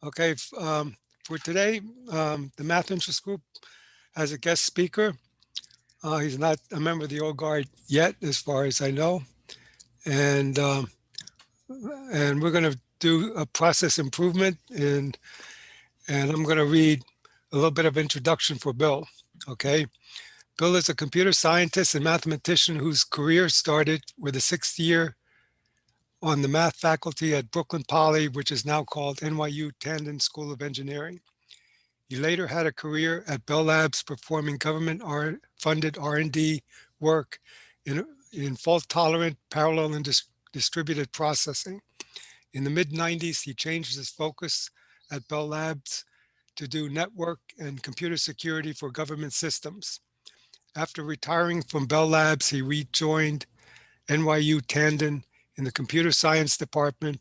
Okay, for today, the Math Interest Group has a guest speaker. He's not a member of the old guard yet, as far as I know, and and we're going to do a process improvement, and I'm going to read a little bit of introduction for Bill. Okay, Bill is a computer scientist and mathematician whose career started with a sixth year on the math faculty at Brooklyn Poly, which is now called NYU Tandon School of Engineering. He later had a career at Bell Labs performing government-funded R&D work in fault-tolerant, parallel, and distributed processing. In the mid-90s, he changed his focus at Bell Labs to do network and computer security for government systems. After retiring from Bell Labs, he rejoined NYU Tandon in the computer science department,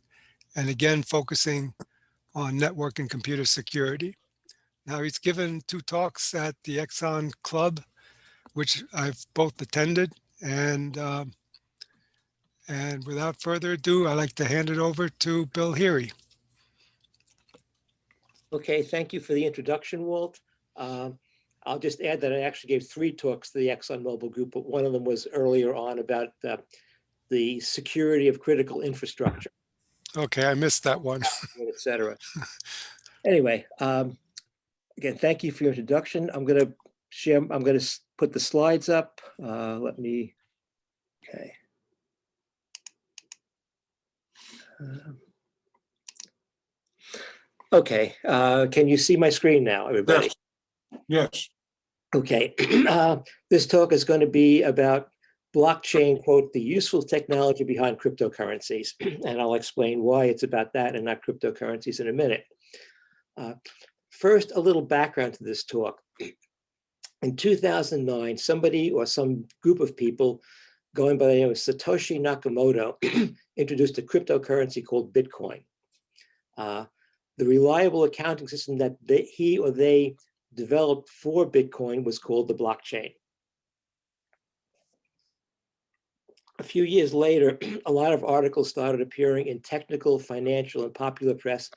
and again focusing on network and computer security. Now, he's given 2 talks at the Exxon Club, which I've both attended, and without further ado, I'd like to hand it over to Bill Hery. Okay, thank you for the introduction, Walt. I'll just add that I actually gave 3 talks to the ExxonMobil group, but one of them was earlier on about the security of critical infrastructure. Okay, I missed that one. Et cetera. Anyway, again, thank you for your introduction. I'm going to put the slides up. Okay. Okay, can you see my screen now, everybody? Yes. Okay, this talk is going to be about blockchain, quote, the useful technology behind cryptocurrencies. And I'll explain why it's about that and not cryptocurrencies in a minute. First, a little background to this talk. In 2009, somebody or some group of people going by the name of Satoshi Nakamoto introduced a cryptocurrency called Bitcoin. The reliable accounting system that he or they developed for Bitcoin was called the blockchain. A few years later, a lot of articles started appearing in technical, financial, and popular press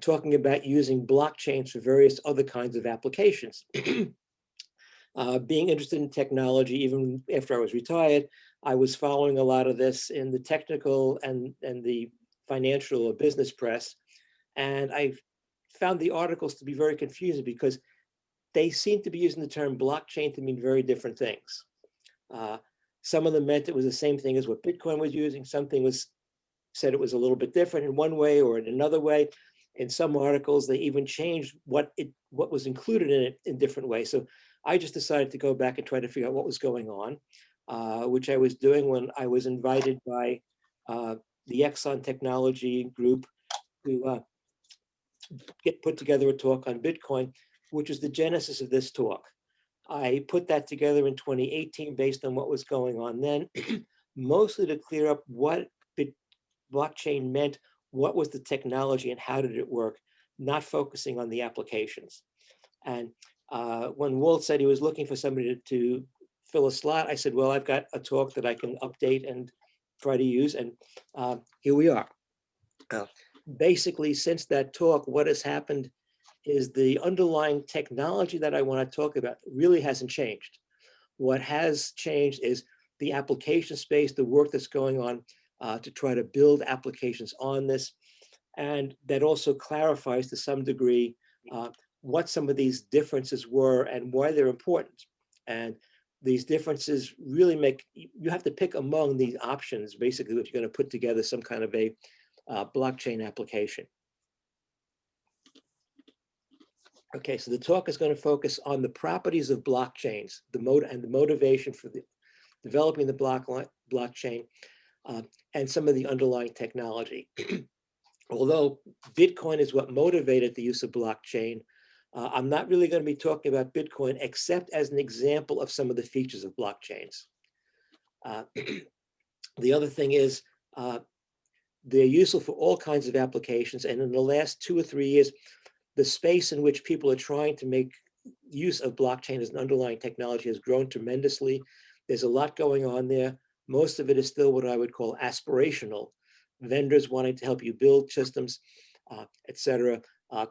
talking about using blockchains for various other kinds of applications. Being interested in technology, even after I was retired, I was following a lot of this in the technical and the financial or business press. And I found the articles to be very confusing because they seem to be using the term blockchain to mean very different things. Some of them meant it was the same thing as what Bitcoin was using. Something said it was a little bit different in one way or in another way. In some articles, they even changed what was included in it in different ways. So I just decided to go back and try to figure out what was going on, which I was doing when I was invited by the Exxon Technology Group to put together a talk on Bitcoin, which is the genesis of this talk. I put that together in 2018 based on what was going on then, mostly to clear up what blockchain meant, what was the technology and how did it work, not focusing on the applications. And when Walt said he was looking for somebody to fill a slot, I said, well, I've got a talk that I can update and try to use, and here we are. Basically, since that talk, what has happened is the underlying technology that I want to talk about really hasn't changed. What has changed is the application space, the work that's going on to try to build applications on this. And that also clarifies to some degree what some of these differences were and why they're important. And these differences really you have to pick among these options, basically, if you're going to put together some kind of a blockchain application. Okay, so the talk is going to focus on the properties of blockchains, the motivation for developing the blockchain, and some of the underlying technology. Although Bitcoin is what motivated the use of blockchain, I'm not really going to be talking about Bitcoin except as an example of some of the features of blockchains. The other thing is they're useful for all kinds of applications. And in the last 2 or 3 years, the space in which people are trying to make use of blockchain as an underlying technology has grown tremendously. There's a lot going on there. Most of it is still what I would call aspirational. Vendors wanting to help you build systems. etc.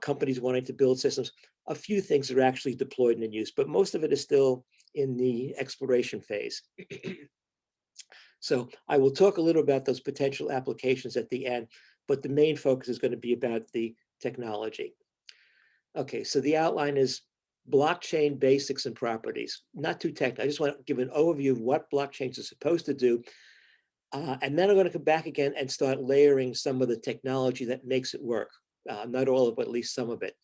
Companies wanting to build systems. A few things are actually deployed and in use, but most of it is still in the exploration phase. So I will talk a little about those potential applications at the end, but the main focus is going to be about the technology. Okay, so the outline is blockchain basics and properties. Not too technical. I just want to give an overview of what blockchains are supposed to do. And then I'm going to come back again and start layering some of the technology that makes it work. Not all of it, but at least some of it.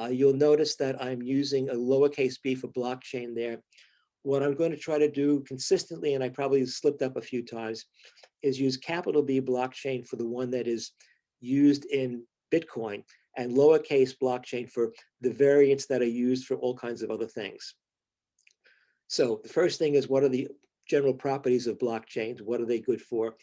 You'll notice that I'm using a lowercase b for blockchain there. What I'm going to try to do consistently, and I probably slipped up a few times, is use capital B blockchain for the one that is used in Bitcoin and lowercase blockchain for the variants that are used for all kinds of other things. So the first thing is, what are the general properties of blockchains? What are they good for?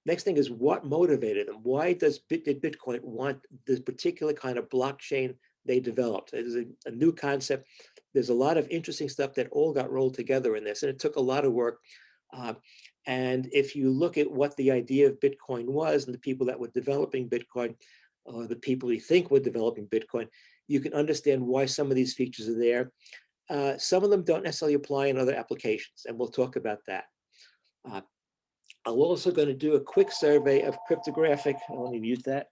Next thing is, what motivated them? Why did Bitcoin want this particular kind of blockchain they developed? It is a new concept. There's a lot of interesting stuff that all got rolled together in this, and it took a lot of work. And if you look at what the idea of Bitcoin was and the people that were developing Bitcoin, or the people you think were developing Bitcoin, you can understand why some of these features are there. Some of them don't necessarily apply in other applications, and we'll talk about that. I'm also going to do a quick survey of cryptographic. Let me mute that.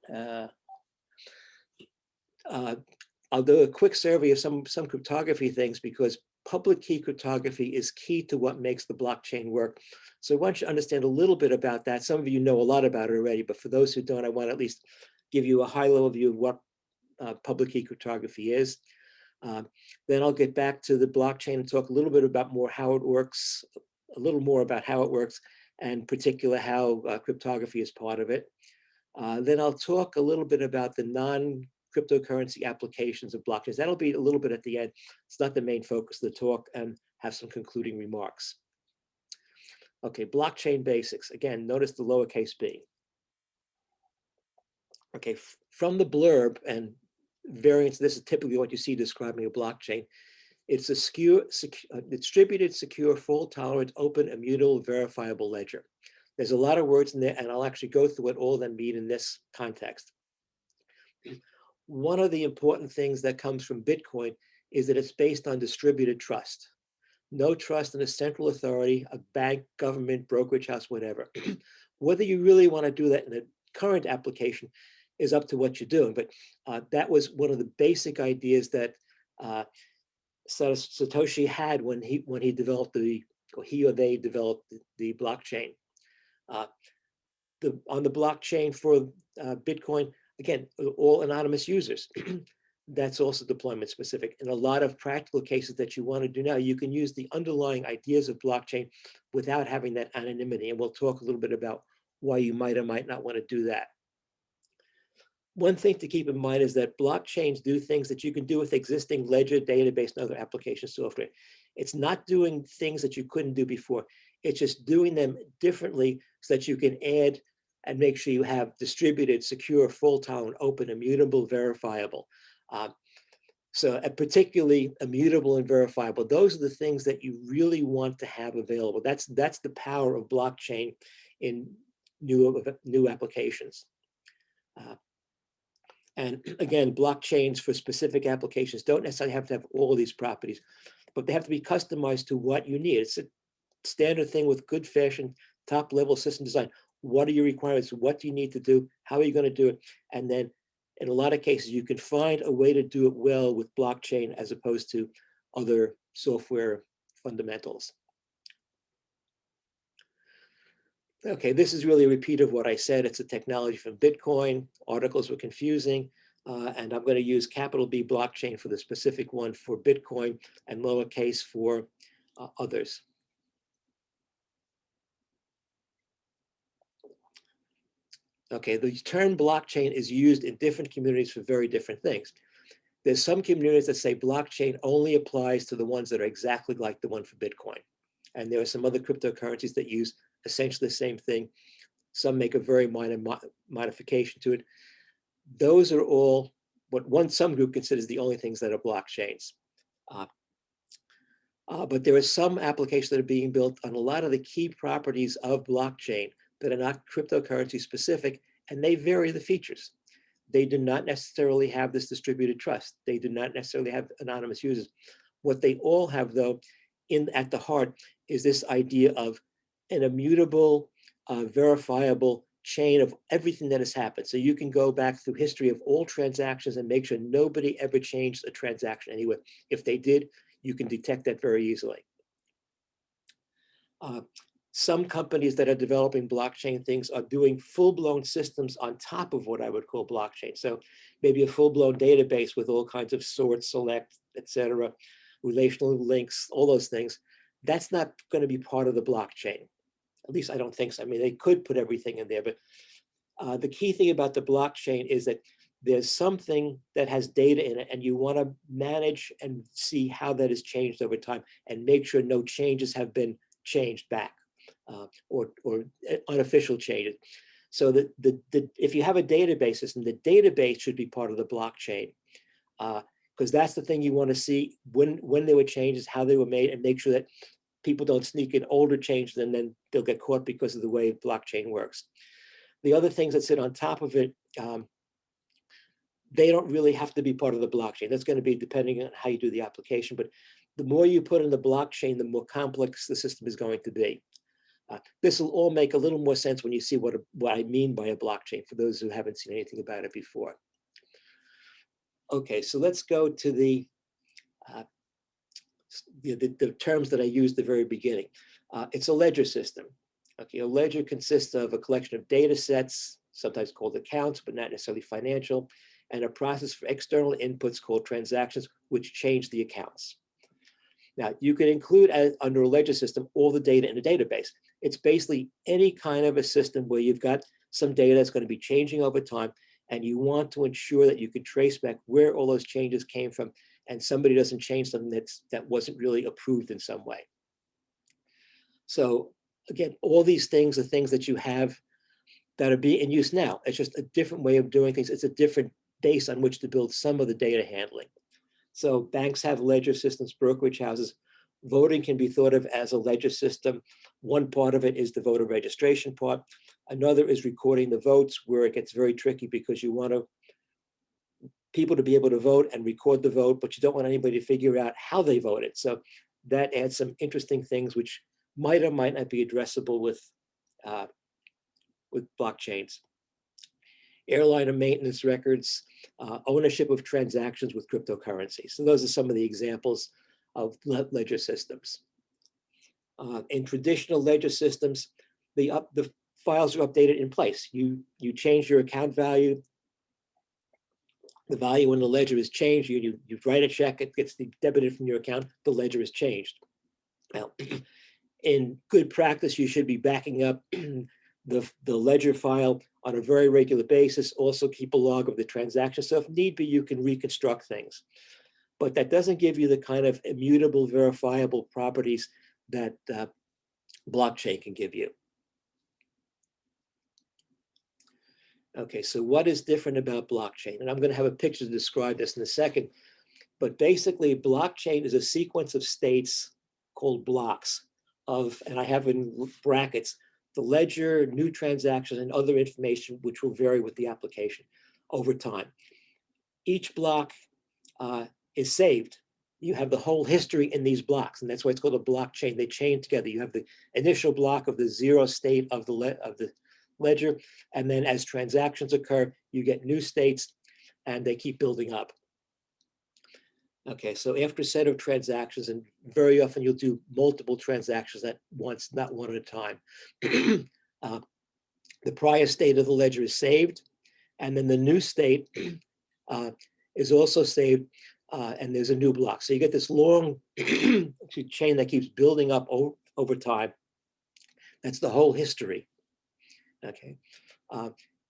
I'll do a quick survey of some cryptography things, because public key cryptography is key to what makes the blockchain work. So I want you to understand a little bit about that. Some of you know a lot about it already, but for those who don't, I want to at least give you a high-level view of what public key cryptography is. Then I'll get back to the blockchain and talk a little bit about how it works, and particular how cryptography is part of it. Then I'll talk a little bit about the non-cryptocurrency applications of blockchains. That'll be a little bit at the end. It's not the main focus of the talk, and have some concluding remarks. Okay, blockchain basics. Again, notice the lowercase b. Okay, from the blurb and variants, this is typically what you see describing a blockchain. It's a distributed, secure, fault-tolerant, open, immutable, verifiable ledger. There's a lot of words in there, and I'll actually go through what all of them mean in this context. One of the important things that comes from Bitcoin is that it's based on distributed trust. No trust in a central authority, a bank, government, brokerage house, whatever. Whether you really want to do that in the current application is up to what you're doing. But that was one of the basic ideas that Satoshi had when he developed he or they developed the blockchain. On the blockchain for Bitcoin, again, all anonymous users. That's also deployment specific. In a lot of practical cases that you want to do now, you can use the underlying ideas of blockchain without having that anonymity. And we'll talk a little bit about why you might or might not want to do that. One thing to keep in mind is that blockchains do things that you can do with existing ledger, database, and other application software. It's not doing things that you couldn't do before. It's just doing them differently so that you can add and make sure you have distributed, secure, full-tolerant, open, immutable, verifiable. So particularly immutable and verifiable, those are the things that you really want to have available. That's the power of blockchain in new applications. And again, blockchains for specific applications don't necessarily have to have all of these properties, but they have to be customized to what you need. It's a standard thing with good fashion, top level system design. What are your requirements? What do you need to do? How are you going to do it? And then in a lot of cases, you can find a way to do it well with blockchain as opposed to other software fundamentals. Okay, this is really a repeat of what I said. It's a technology from Bitcoin. Articles were confusing. And I'm going to use capital B blockchain for the specific one for Bitcoin and lowercase for others. Okay, the term blockchain is used in different communities for very different things. There's some communities that say blockchain only applies to the ones that are exactly like the one for Bitcoin. And there are some other cryptocurrencies that use essentially the same thing. Some make a very minor modification to it. Those are all what some group considers the only things that are blockchains. But there are some applications that are being built on a lot of the key properties of blockchain that are not cryptocurrency specific, and they vary the features. they do not necessarily have this distributed trust. They do not necessarily have anonymous users. What they all have, though, at the heart is this idea of an immutable, verifiable chain of everything that has happened. So you can go back through history of all transactions and make sure nobody ever changed a transaction anywhere. If they did, you can detect that very easily. Some companies that are developing blockchain things are doing full-blown systems on top of what I would call blockchain. So maybe a full-blown database with all kinds of sort, select, etc., relational links, all those things. That's not going to be part of the blockchain. At least I don't think so. I mean, they could put everything in there, but the key thing about the blockchain is that there's something that has data in it, and you want to manage and see how that has changed over time and make sure no changes have been changed back or unofficial changes. So if you have a database system, the database should be part of the blockchain because that's the thing you want to see when there were changes, how they were made, and make sure that people don't sneak in older changes and then they'll get caught because of the way blockchain works. The other things that sit on top of it, they don't really have to be part of the blockchain. That's going to be depending on how you do the application. But the more you put in the blockchain, the more complex the system is going to be. This will all make a little more sense when you see what I mean by a blockchain for those who haven't seen anything about it before. Okay, so let's go to the terms that I used at the very beginning. It's a ledger system. Okay, a ledger consists of a collection of data sets, sometimes called accounts, but not necessarily financial, and a process for external inputs called transactions, which change the accounts. Now, you can include under a ledger system all the data in a database. It's basically any kind of a system where you've got some data that's going to be changing over time, and you want to ensure that you can trace back where all those changes came from, and somebody doesn't change something that wasn't really approved in some way. So again, all these things are things that you have that are being in use now. It's just a different way of doing things. It's a different base on which to build some of the data handling. So banks have ledger systems, brokerage houses. Voting can be thought of as a ledger system. One part of it is the voter registration part. Another is recording the votes, where it gets very tricky because you want people to be able to vote and record the vote, but you don't want anybody to figure out how they voted. So that adds some interesting things which might or might not be addressable with blockchains. Airline and maintenance records, ownership of transactions with cryptocurrency. So those are some of the examples of ledger systems. In traditional ledger systems, the files are updated in place. You change your account value, the value in the ledger is changed. You write a check, it gets debited from your account, the ledger is changed. Now, in good practice, you should be backing up the ledger file on a very regular basis. Also keep a log of the transaction. So if need be, you can reconstruct things. But that doesn't give you the kind of immutable, verifiable properties that blockchain can give you. Okay, so what is different about blockchain? And I'm going to have a picture to describe this in a second. But basically, blockchain is a sequence of states called blocks of, and I have in brackets, the ledger, new transactions, and other information, which will vary with the application over time. Each block is saved. You have the whole history in these blocks, and that's why it's called a blockchain. They chain together. You have the initial block of the zero state of the ledger, and then as transactions occur, you get new states, and they keep building up. Okay, so after a set of transactions, and very often you'll do multiple transactions at once, not one at a time. The prior state of the ledger is saved, and then the new state is also saved, and there's a new block. So you get this long chain that keeps building up over time. That's the whole history. Okay,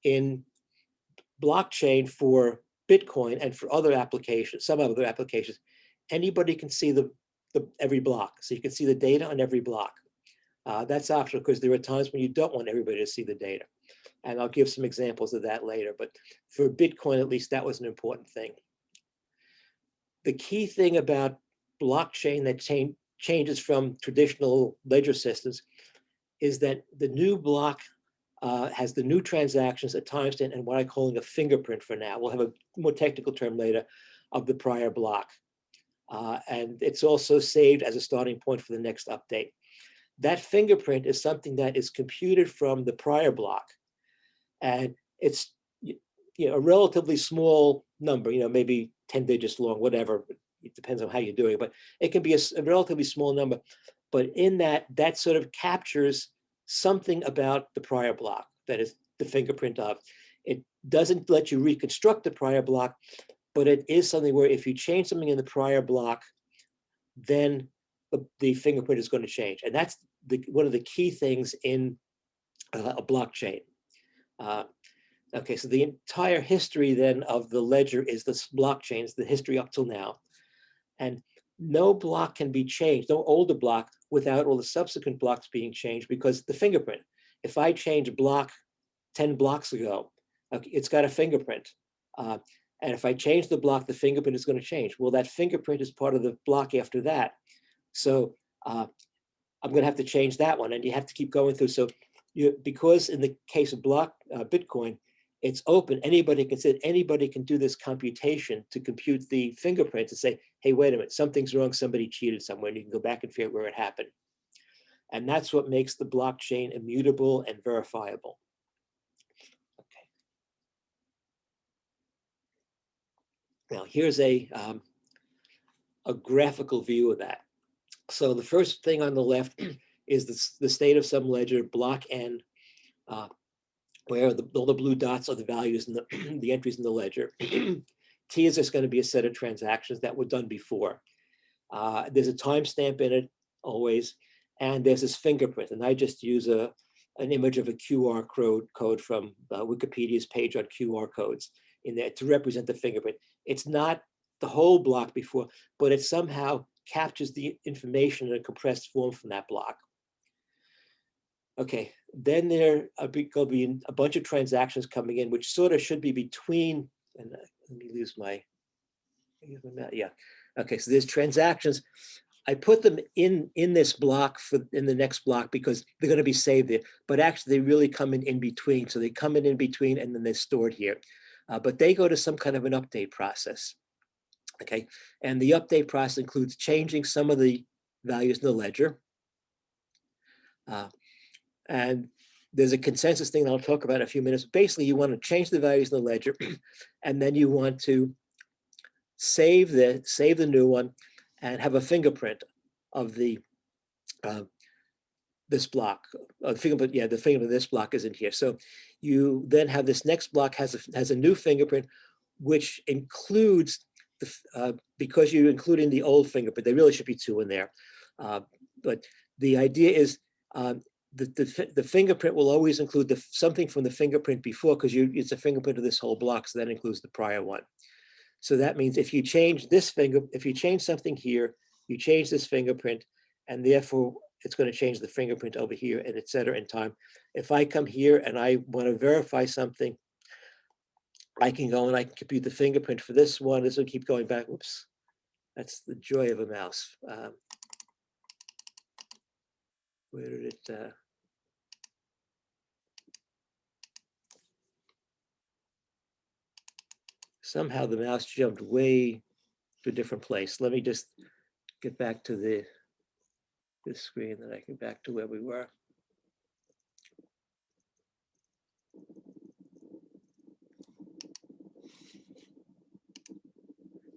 in blockchain for Bitcoin and for other applications, some other applications, anybody can see every block. So you can see the data on every block. That's optional because there are times when you don't want everybody to see the data. And I'll give some examples of that later. But for Bitcoin, at least, that was an important thing. The key thing about blockchain that changes from traditional ledger systems is that the new block has the new transactions, a timestamp, and what I'm calling a fingerprint for now. We'll have a more technical term later of the prior block. And it's also saved as a starting point for the next update. That fingerprint is something that is computed from the prior block. And it's a relatively small number, maybe 10 digits long, whatever. It depends on how you're doing it, but it can be a relatively small number. But in that sort of captures something about the prior block that is the fingerprint of. It doesn't let you reconstruct the prior block, but it is something where if you change something in the prior block, then the fingerprint is going to change. And that's one of the key things in a blockchain. Okay, so the entire history then of the ledger is this blockchains, the history up till now. And no block can be changed, no older block, without all the subsequent blocks being changed, because the fingerprint, if I change a block 10 blocks ago, okay, it's got a fingerprint. And if I change the block, the fingerprint is going to change. Well, that fingerprint is part of the block after that. So I'm going to have to change that one, and you have to keep going through. So because in the case of Bitcoin, it's open. Anybody can do this computation to compute the fingerprint and say, hey, wait a minute, something's wrong. Somebody cheated somewhere, and you can go back and figure out where it happened. And that's what makes the blockchain immutable and verifiable. Okay. Now here's a graphical view of that. So the first thing on the left is the state of some ledger, block N, where all the blue dots are the values and the entries in the ledger. T is just going to be a set of transactions that were done before. There's a timestamp in it always, and there's this fingerprint. And I just use an image of a QR code from Wikipedia's page on QR codes in there to represent the fingerprint. It's not the whole block before, but it somehow captures the information in a compressed form from that block. Okay, then there will be a bunch of transactions coming in, which sort of should be between, and let me lose my, yeah. Okay, so there's transactions. I put them in this block in the next block because they're going to be saved there, but actually they really come in between. So they come in between and then they're stored here. But they go to some kind of an update process. Okay, and the update process includes changing some of the values in the ledger. And there's a consensus thing that I'll talk about in a few minutes. Basically, you want to change the values in the ledger, and then you want to save the new one and have a fingerprint of the this block. The fingerprint of this block is in here. So you then have this next block has a new fingerprint, which includes because you're including the old fingerprint. There really should be two in there, but the idea is the fingerprint will always include something from the fingerprint before, because it's a fingerprint of this whole block, so that includes the prior one. So that means if you change if you change something here, you change this fingerprint, and therefore it's going to change the fingerprint over here, and et cetera in time. If I come here and I want to verify something, I can go and I can compute the fingerprint for this one. This will keep going back. Whoops, that's the joy of a mouse. Where did it? Somehow the mouse jumped way to a different place. Let me just get back to this screen, then I can back to where we were.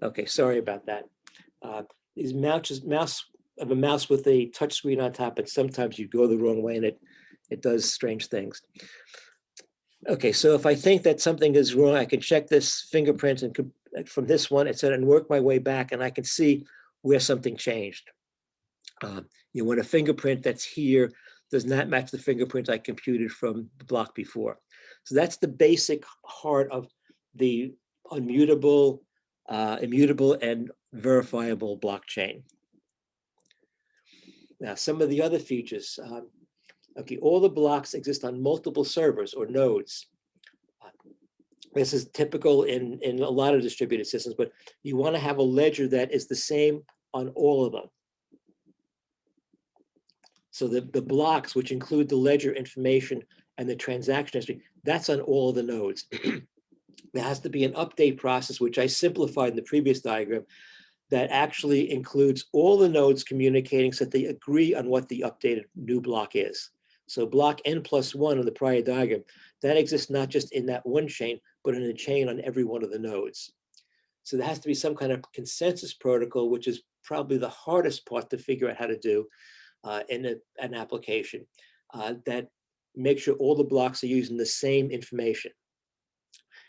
Okay, sorry about that. These mouse of a mouse with a touch screen on top, and sometimes you go the wrong way and it does strange things. Okay, so if I think that something is wrong, I can check this fingerprint and from this one, and work my way back, and I can see where something changed. When a fingerprint that's here does not match the fingerprint I computed from the block before. So that's the basic heart of the immutable and verifiable blockchain. Now, some of the other features. Okay, all the blocks exist on multiple servers or nodes. This is typical in a lot of distributed systems, but you want to have a ledger that is the same on all of them. So the blocks, which include the ledger information and the transaction history, that's on all of the nodes. There has to be an update process, which I simplified in the previous diagram, that actually includes all the nodes communicating so that they agree on what the updated new block is. So block n+1 in the prior diagram, that exists not just in that one chain, but in a chain on every one of the nodes. So there has to be some kind of consensus protocol, which is probably the hardest part to figure out how to do in an application that makes sure all the blocks are using the same information.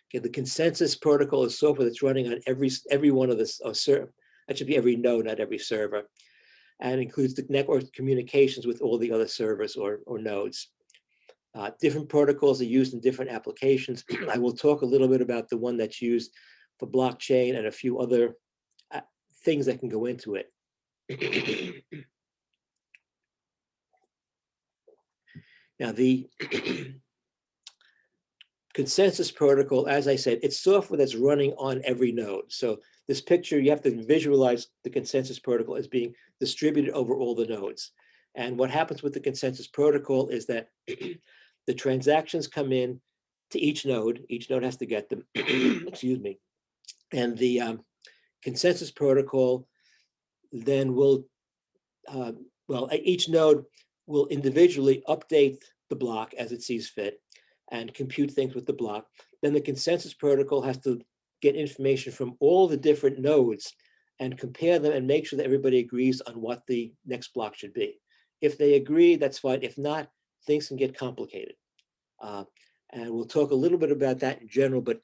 Okay, the consensus protocol is software that's running on every one of the server. That should be every node, not every server, and includes the network communications with all the other servers or nodes. Different protocols are used in different applications. I will talk a little bit about the one that's used for blockchain and a few other things that can go into it. Now, the consensus protocol, as I said, it's software that's running on every node. So this picture, you have to visualize the consensus protocol as being distributed over all the nodes. And what happens with the consensus protocol is that the transactions come in to each node has to get them, excuse me. And the consensus protocol then will, each node will individually update the block as it sees fit and compute things with the block. Then the consensus protocol has to get information from all the different nodes and compare them and make sure that everybody agrees on what the next block should be. If they agree, that's fine. If not, things can get complicated. And we'll talk a little bit about that in general, but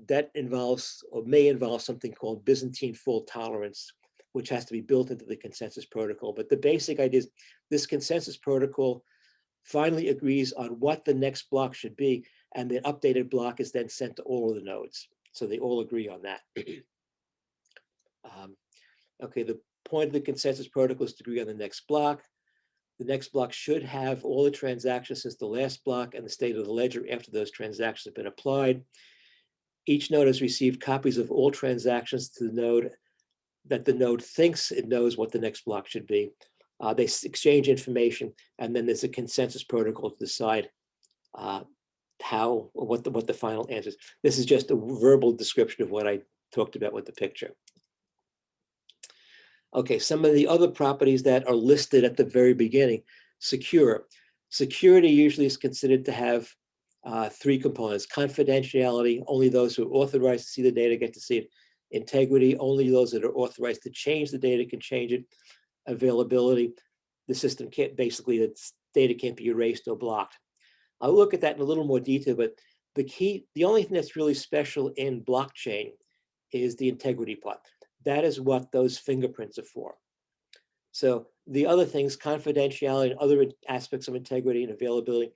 that involves or may involve something called Byzantine fault tolerance, which has to be built into the consensus protocol. But the basic idea is this consensus protocol finally agrees on what the next block should be, and the updated block is then sent to all of the nodes. So they all agree on that. Okay, the point of the consensus protocol is to agree on the next block. The next block should have all the transactions since the last block and the state of the ledger after those transactions have been applied. Each node has received copies of all transactions to the node that the node thinks it knows what the next block should be. They exchange information, and then there's a consensus protocol to decide what the final answer is. This is just a verbal description of what I talked about with the picture. Okay, some of the other properties that are listed at the very beginning. Secure. Security usually is considered to have three components. Confidentiality, only those who are authorized to see the data get to see it. Integrity, only those that are authorized to change the data can change it. Availability, the system can't, basically the data can't be erased or blocked. I'll look at that in a little more detail, but the only thing that's really special in blockchain is the integrity part. That is what those fingerprints are for. So the other things, confidentiality and other aspects of integrity and availability,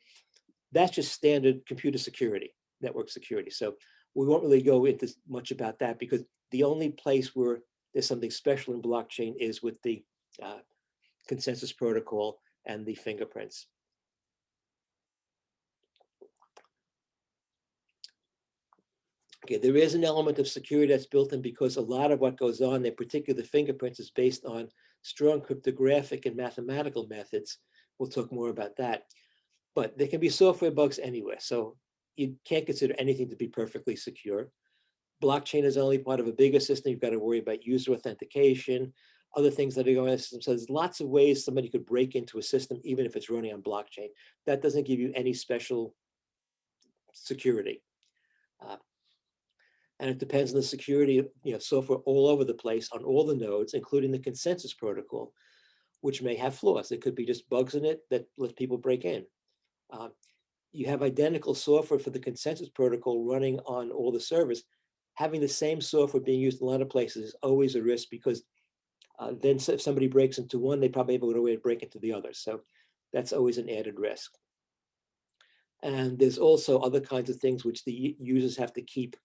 that's just standard computer security, network security. So we won't really go into much about that, because the only place where there's something special in blockchain is with the consensus protocol and the fingerprints. Okay, there is an element of security that's built in, because a lot of what goes on there, particularly the fingerprints, is based on strong cryptographic and mathematical methods. We'll talk more about that. But there can be software bugs anywhere, so you can't consider anything to be perfectly secure. Blockchain is only part of a bigger system. You've got to worry about user authentication, other things that are going on in the system. So there's lots of ways somebody could break into a system, even if it's running on blockchain. That doesn't give you any special security. And it depends on the security of software all over the place on all the nodes, including the consensus protocol, which may have flaws. There could be just bugs in it that let people break in. You have identical software for the consensus protocol running on all the servers. Having the same software being used in a lot of places is always a risk, because then if somebody breaks into one, they probably able to break into the other. So that's always an added risk. And there's also other kinds of things which the users have to keep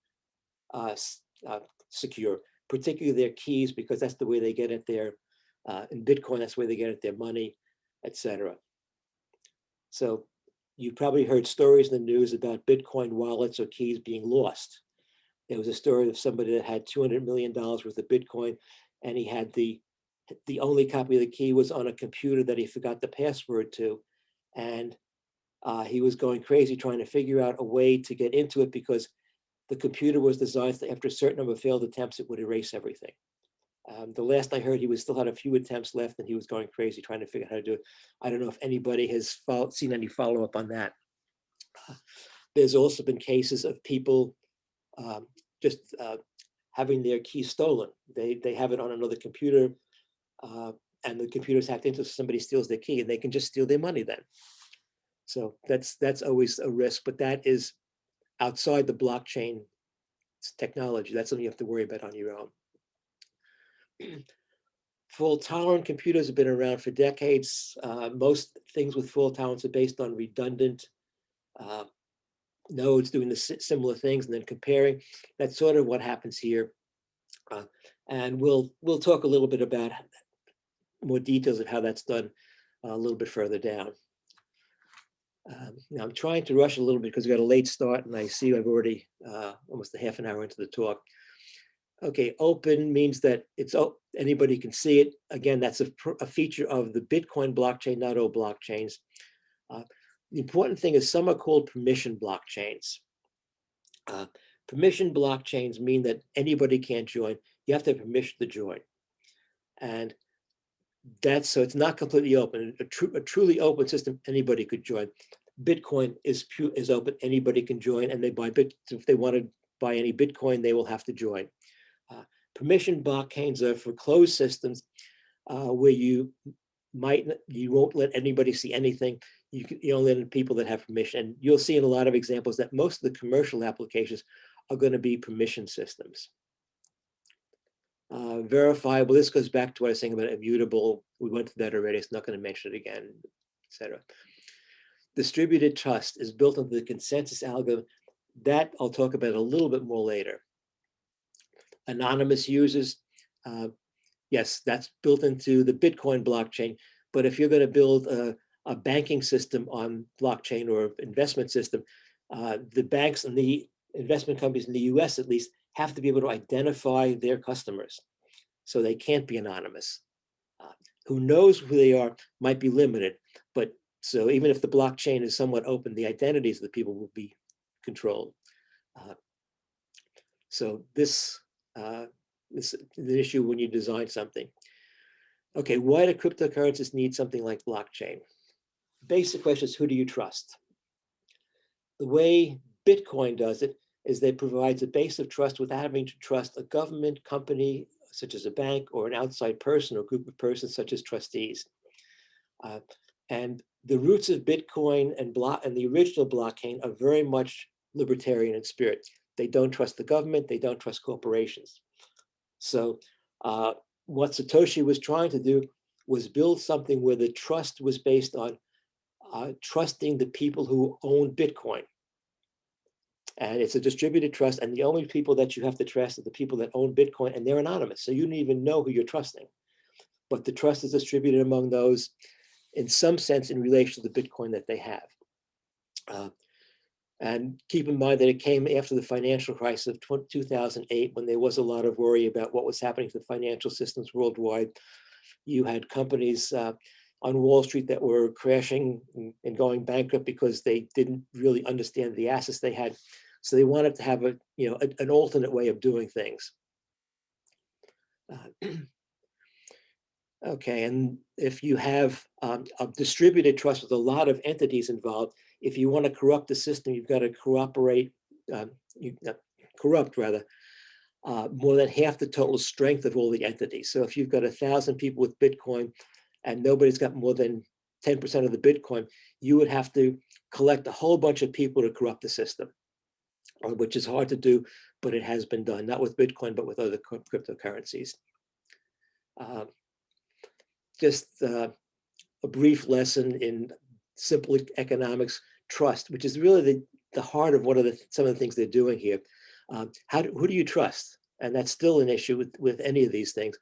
secure, particularly their keys, because that's the way they get at their, in Bitcoin, that's the way they get at their money, etc. So you probably heard stories in the news about Bitcoin wallets or keys being lost. There was a story of somebody that had $200 million worth of Bitcoin, and he had the only copy of the key was on a computer that he forgot the password to. And He was going crazy trying to figure out a way to get into it because the computer was designed that after a certain number of failed attempts, it would erase everything. The last I heard, he still had a few attempts left and he was going crazy trying to figure out how to do it. I don't know if anybody has seen any follow-up on that. There's also been cases of people just having their key stolen. They have it on another computer and the computer's hacked into, so somebody steals their key and they can just steal their money then. So that's always a risk, but that is outside the blockchain technology. That's something you have to worry about on your own. Fault tolerant computers have been around for decades. Most things with fault tolerance are based on redundant nodes doing the similar things and then comparing. That's sort of what happens here. And we'll talk a little bit about more details of how that's done a little bit further down. Now I'm trying to rush a little bit because we got a late start and I see I've already almost a half an hour into the talk. Okay, open means that it's anybody can see it. Again, that's a feature of the Bitcoin blockchain, not all blockchains. The important thing is some are called permission blockchains. Permission blockchains mean that anybody can't join. You have to have permission to join. And that's so it's not completely open. A truly open system, anybody could join. Bitcoin is open, anybody can join, and they buy if they want to buy any Bitcoin, they will have to join. Permission blockchains are for closed systems where you won't let anybody see anything. You only let people that have permission. And you'll see in a lot of examples that most of the commercial applications are going to be permission systems. Verifiable, this goes back to what I was saying about immutable. We went through that already, it's not going to mention it again, etc. Distributed trust is built into the consensus algorithm. That I'll talk about a little bit more later. Anonymous users, yes, that's built into the Bitcoin blockchain. But if you're going to build a banking system on blockchain or investment system, the banks and the investment companies in the US at least have to be able to identify their customers. So they can't be anonymous. Who knows who they are might be limited. But so even if the blockchain is somewhat open, the identities of the people will be controlled. So this is an issue when you design something. Okay, why do cryptocurrencies need something like blockchain? Basic question is, who do you trust? The way Bitcoin does it is that it provides a base of trust without having to trust a government, company, such as a bank, or an outside person or group of persons, such as trustees. And the roots of Bitcoin and the original blockchain are very much libertarian in spirit. They don't trust the government, they don't trust corporations. So what Satoshi was trying to do was build something where the trust was based on trusting the people who own Bitcoin. And it's a distributed trust, and the only people that you have to trust are the people that own Bitcoin, and they're anonymous, so you don't even know who you're trusting. But the trust is distributed among those, in some sense, in relation to the Bitcoin that they have. And keep in mind that it came after the financial crisis of 2008, when there was a lot of worry about what was happening to the financial systems worldwide. You had companies on Wall Street that were crashing and going bankrupt because they didn't really understand the assets they had. So they wanted to have an alternate way of doing things. Okay, and if you have a distributed trust with a lot of entities involved, if you want to corrupt the system, you've got to corrupt more than half the total strength of all the entities. So if you've got 1,000 people with Bitcoin and nobody's got more than 10% of the Bitcoin, you would have to collect a whole bunch of people to corrupt the system, which is hard to do, but it has been done, not with Bitcoin, but with other cryptocurrencies. Just a brief lesson in simple economics, trust, which is really the heart of some of the things they're doing here. Who do you trust? And that's still an issue with any of these things.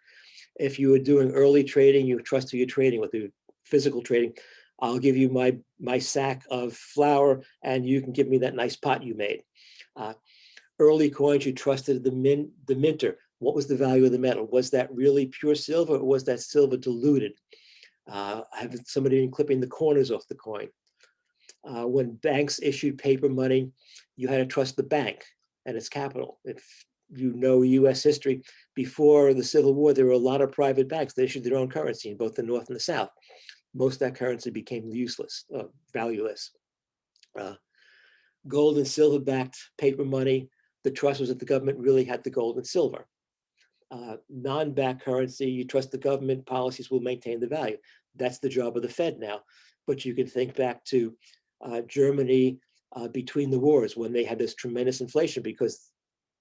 If you are doing early trading, you trust who you're trading with. Physical trading, I'll give you my sack of flour and you can give me that nice pot you made. Early coins, you trusted the minter. What was the value of the metal? Was that really pure silver, or was that silver diluted? Have somebody been clipping the corners off the coin? When banks issued paper money, you had to trust the bank and its capital. If you know US history, before the Civil War, there were a lot of private banks that issued their own currency in both the North and the South. Most of that currency became useless, valueless. Gold and silver backed paper money. The trust was that the government really had the gold and silver. Non-backed currency, you trust the government, policies will maintain the value. That's the job of the Fed now. But you can think back to Germany between the wars when they had this tremendous inflation because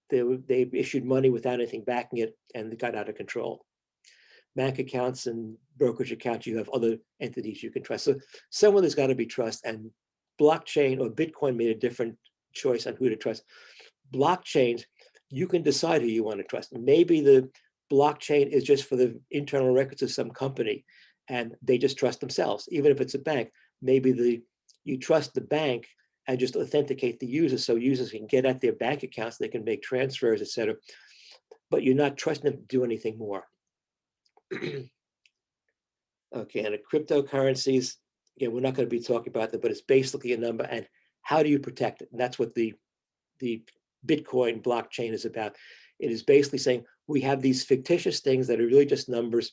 they issued money without anything backing it and it got out of control. Bank accounts and brokerage accounts, you have other entities you can trust. So someone has got to be trust, and blockchain or Bitcoin made a different choice on who to trust. Blockchains, you can decide who you want to trust. Maybe the blockchain is just for the internal records of some company and they just trust themselves. Even if it's a bank, maybe you trust the bank and just authenticate the users so users can get at their bank accounts, they can make transfers, etc. But you're not trusting them to do anything more. Okay, and the cryptocurrencies, again, we're not going to be talking about that, but it's basically a number. And how do you protect it? And that's what the Bitcoin blockchain is about. It is basically saying we have these fictitious things that are really just numbers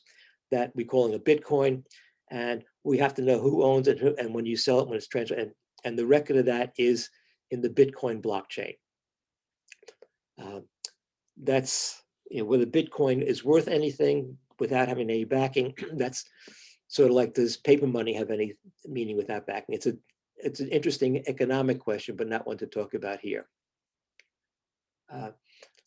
that we're calling a Bitcoin, and we have to know who owns it and when you sell it, when it's transferred, and the record of that is in the Bitcoin blockchain. That's whether Bitcoin is worth anything without having any backing. That's sort of like, does paper money have any meaning without backing? It's an interesting economic question, but not one to talk about here.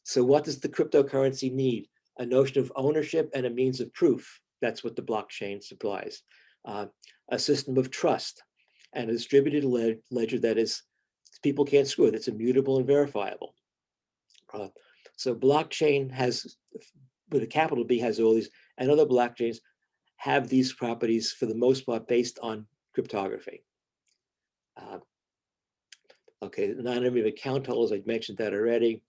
So what does the cryptocurrency need? A notion of ownership and a means of proof. That's what the blockchain supplies. A system of trust and a distributed ledger that is, people can't screw it. It's immutable and verifiable. So blockchain has, with a capital B, has all these, and other blockchains have these properties for the most part based on cryptography. Okay, anonymity of account holders, I mentioned that already.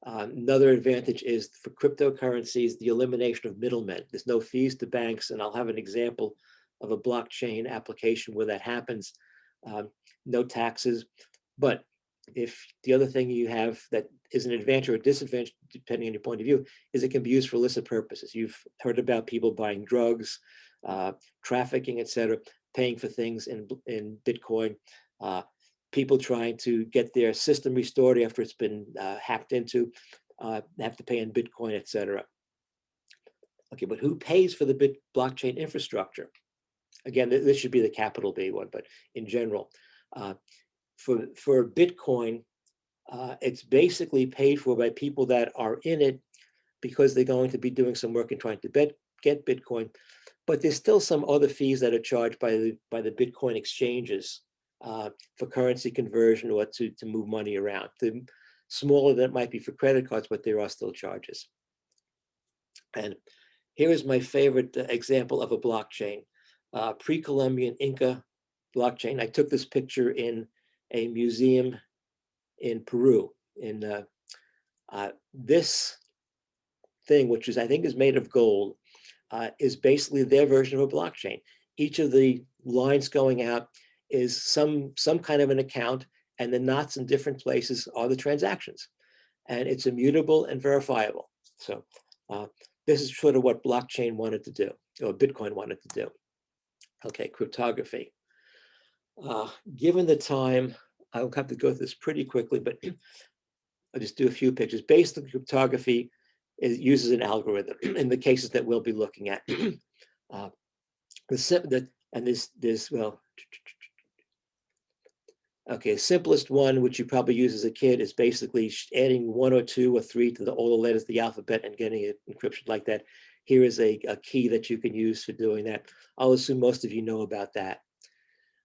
Another advantage is for cryptocurrencies, the elimination of middlemen. There's no fees to banks, and I'll have an example of a blockchain application where that happens. No taxes, but if the other thing you have that is an advantage or a disadvantage, depending on your point of view, is it can be used for illicit purposes. You've heard about people buying drugs, trafficking, etc., paying for things in Bitcoin, people trying to get their system restored after it's been hacked into, have to pay in Bitcoin, etc. Okay, but who pays for the blockchain infrastructure? Again, this should be the capital B one, but in general, for Bitcoin, it's basically paid for by people that are in it because they're going to be doing some work and trying to get Bitcoin. But there's still some other fees that are charged by the Bitcoin exchanges for currency conversion or to move money around. The smaller that might be for credit cards, but there are still charges. And here is my favorite example of a blockchain, pre-Columbian Inca blockchain. I took this picture in a museum in Peru. In this thing, which is I think is made of gold, is basically their version of a blockchain. Each of the lines going out is some kind of an account, and the knots in different places are the transactions, and it's immutable and verifiable. So this is sort of what blockchain wanted to do, or Bitcoin wanted to do. Okay, cryptography. Given the time, I'll have to go through this pretty quickly, but I'll just do a few pictures. Basic cryptography uses an algorithm in the cases that we'll be looking at. Okay, simplest one, which you probably use as a kid, is basically adding 1 or 2 or 3 to all the letters of the alphabet and getting it encrypted like that. Here is a key that you can use for doing that. I'll assume most of you know about that.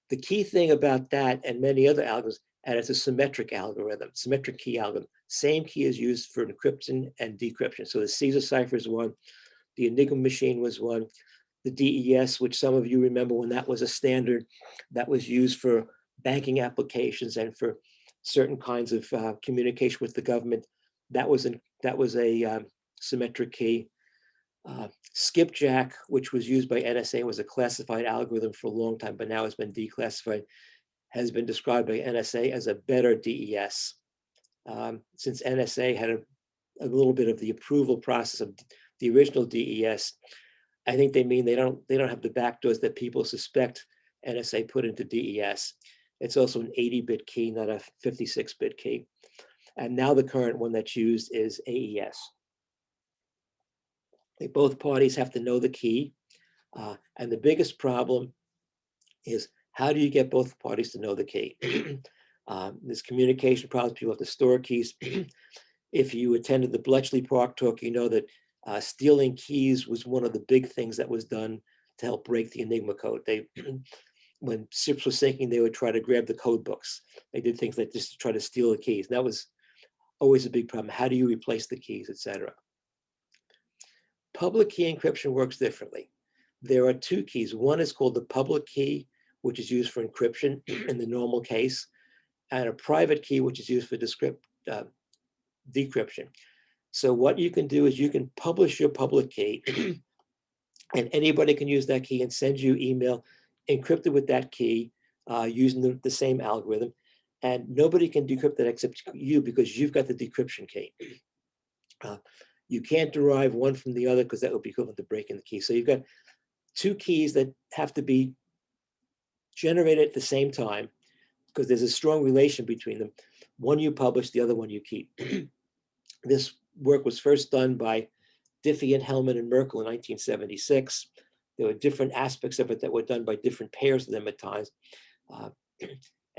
The key thing about that and many other algorithms, and it's a symmetric algorithm, symmetric key algorithm. Same key is used for encryption and decryption. So the Caesar cipher is one, the Enigma machine was one, the DES, which some of you remember when that was a standard that was used for banking applications and for certain kinds of communication with the government. That was a symmetric key. Skipjack, which was used by NSA, was a classified algorithm for a long time, but now it's been declassified. has been described by NSA as a better DES. Since NSA had a little bit of the approval process of the original DES, I think they mean they don't have the backdoors that people suspect NSA put into DES. It's also an 80-bit key, not a 56-bit key. And now the current one that's used is AES. Both parties have to know the key. And the biggest problem is, how do you get both parties to know the key? There's communication problems. People have to store keys. If you attended the Bletchley Park talk, you know that stealing keys was one of the big things that was done to help break the Enigma code. When ships were sinking, they would try to grab the code books. They did things like just to try to steal the keys. And that was always a big problem. How do you replace the keys, etc.? Public key encryption works differently. There are two keys. One is called the public key, which is used for encryption in the normal case, and a private key, which is used for decryption. So what you can do is you can publish your public key, and anybody can use that key and send you email encrypted with that key using the same algorithm. And nobody can decrypt that except you, because you've got the decryption key. You can't derive one from the other, because that would be equivalent to breaking the key. So you've got two keys that have to be generated at the same time, because there's a strong relation between them. One you publish, the other one you keep. This work was first done by Diffie and Hellman and Merkle in 1976. There were different aspects of it that were done by different pairs of them at times.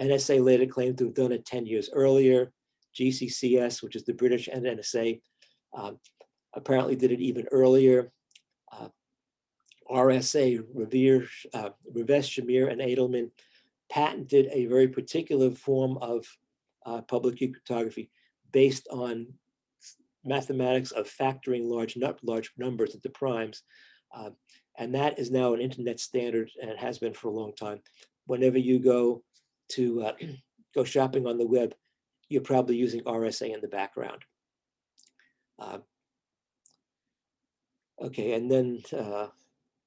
NSA later claimed to have done it 10 years earlier. GCCS, which is the British and NSA, apparently did it even earlier. RSA, Revesh, Shamir, and Edelman patented a very particular form of public key cryptography based on mathematics of factoring large numbers into primes. And that is now an internet standard, and it has been for a long time. Whenever you go to go shopping on the web, you're probably using RSA in the background. Okay, and then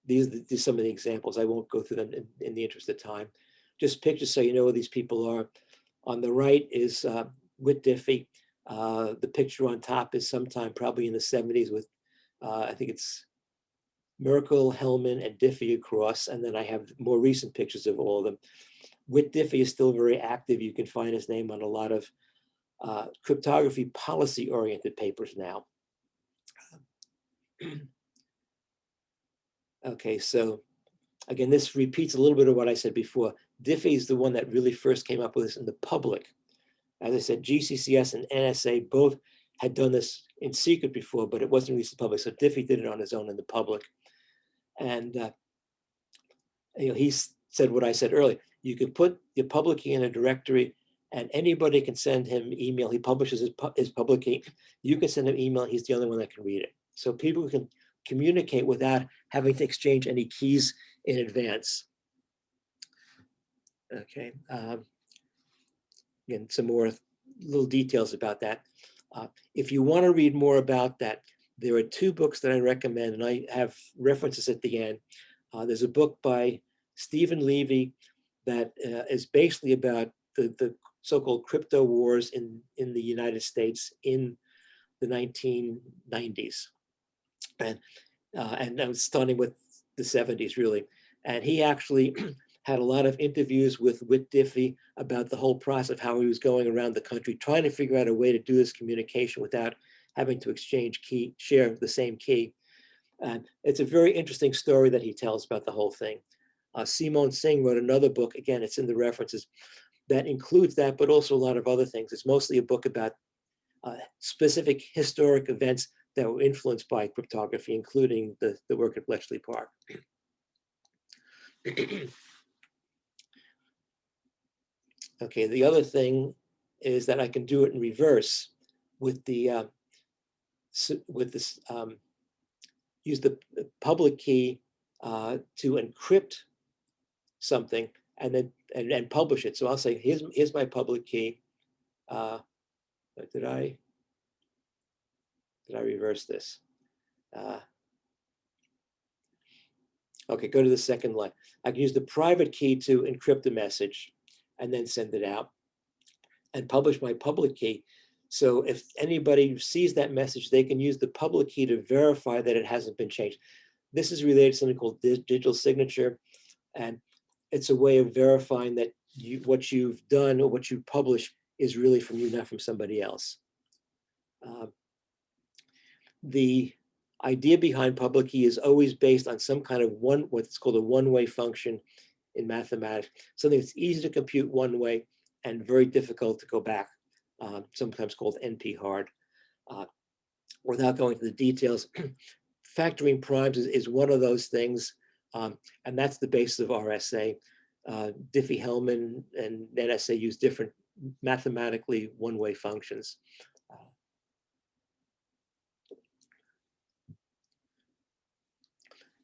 these are some of the examples. I won't go through them in the interest of time. Just pictures so you know who these people are. On the right is Whit Diffie. The picture on top is sometime probably in the 70s with, I think it's Merkle, Hellman, and Diffie across. And then I have more recent pictures of all of them. Whit Diffie is still very active. You can find his name on a lot of cryptography policy-oriented papers now. Okay, so again, this repeats a little bit of what I said before. Diffie is the one that really first came up with this in the public. As I said, GCCS and NSA both had done this in secret before, but it wasn't released in public. So Diffie did it on his own in the public. And he said what I said earlier. You can put your public key in a directory, and anybody can send him email. He publishes his public key. You can send him email. He's the only one that can read it. So people can communicate without having to exchange any keys in advance. Okay. Again, some more little details about that. If you want to read more about that, there are two books that I recommend, and I have references at the end. There's a book by Stephen Levy that is basically about the so-called crypto wars in the United States in the 1990s. And I was starting with the 70s, really. And he actually had a lot of interviews with Whit Diffie about the whole process of how he was going around the country, trying to figure out a way to do this communication without having to share the same key. And it's a very interesting story that he tells about the whole thing. Simon Singh wrote another book, again, it's in the references, that includes that, but also a lot of other things. It's mostly a book about specific historic events that were influenced by cryptography, including the work at Bletchley Park. Okay, the other thing is that I can do it in reverse with the use the public key to encrypt something and then publish it. So I'll say, here's my public key. Did I reverse this? Okay, go to the second line. I can use the private key to encrypt the message. and then send it out, and publish my public key. So if anybody sees that message, they can use the public key to verify that it hasn't been changed. This is related to something called digital signature, and it's a way of verifying that what you've done or what you publish is really from you, not from somebody else. The idea behind public key is always based on some kind of what's called a one-way function in mathematics, something that's easy to compute one way and very difficult to go back, sometimes called NP hard. Without going into the details, factoring primes is one of those things, and that's the basis of RSA. Diffie-Hellman and NSA use different mathematically one-way functions.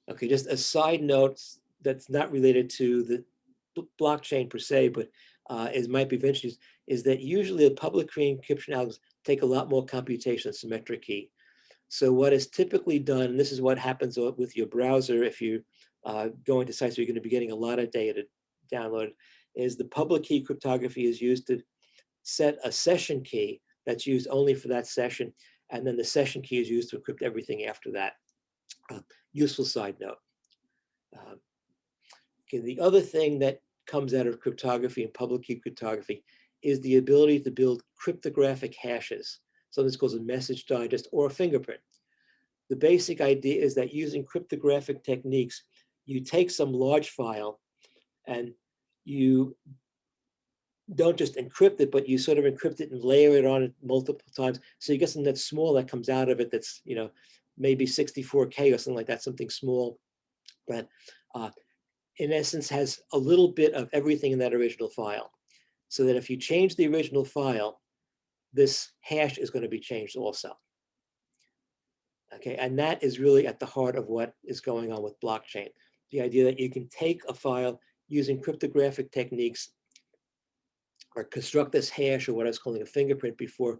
Okay, just a side note that's not related to the blockchain per se, but it might be of interest, is that usually the public key encryption algorithms take a lot more computation than symmetric key. So what is typically done, and this is what happens with your browser if you go into sites where you're going to be getting a lot of data downloaded, is the public key cryptography is used to set a session key that's used only for that session, and then the session key is used to encrypt everything after that. Useful side note. Okay, the other thing that comes out of cryptography and public key cryptography is the ability to build cryptographic hashes, something called a message digest or a fingerprint. The basic idea is that using cryptographic techniques, you take some large file and you don't just encrypt it, but you sort of encrypt it and layer it on it multiple times. So you get something that's small that comes out of it that's, maybe 64K or something like that, something small, but in essence has a little bit of everything in that original file. So that if you change the original file, this hash is going to be changed also. Okay, and that is really at the heart of what is going on with blockchain. The idea that you can take a file using cryptographic techniques or construct this hash or what I was calling a fingerprint before,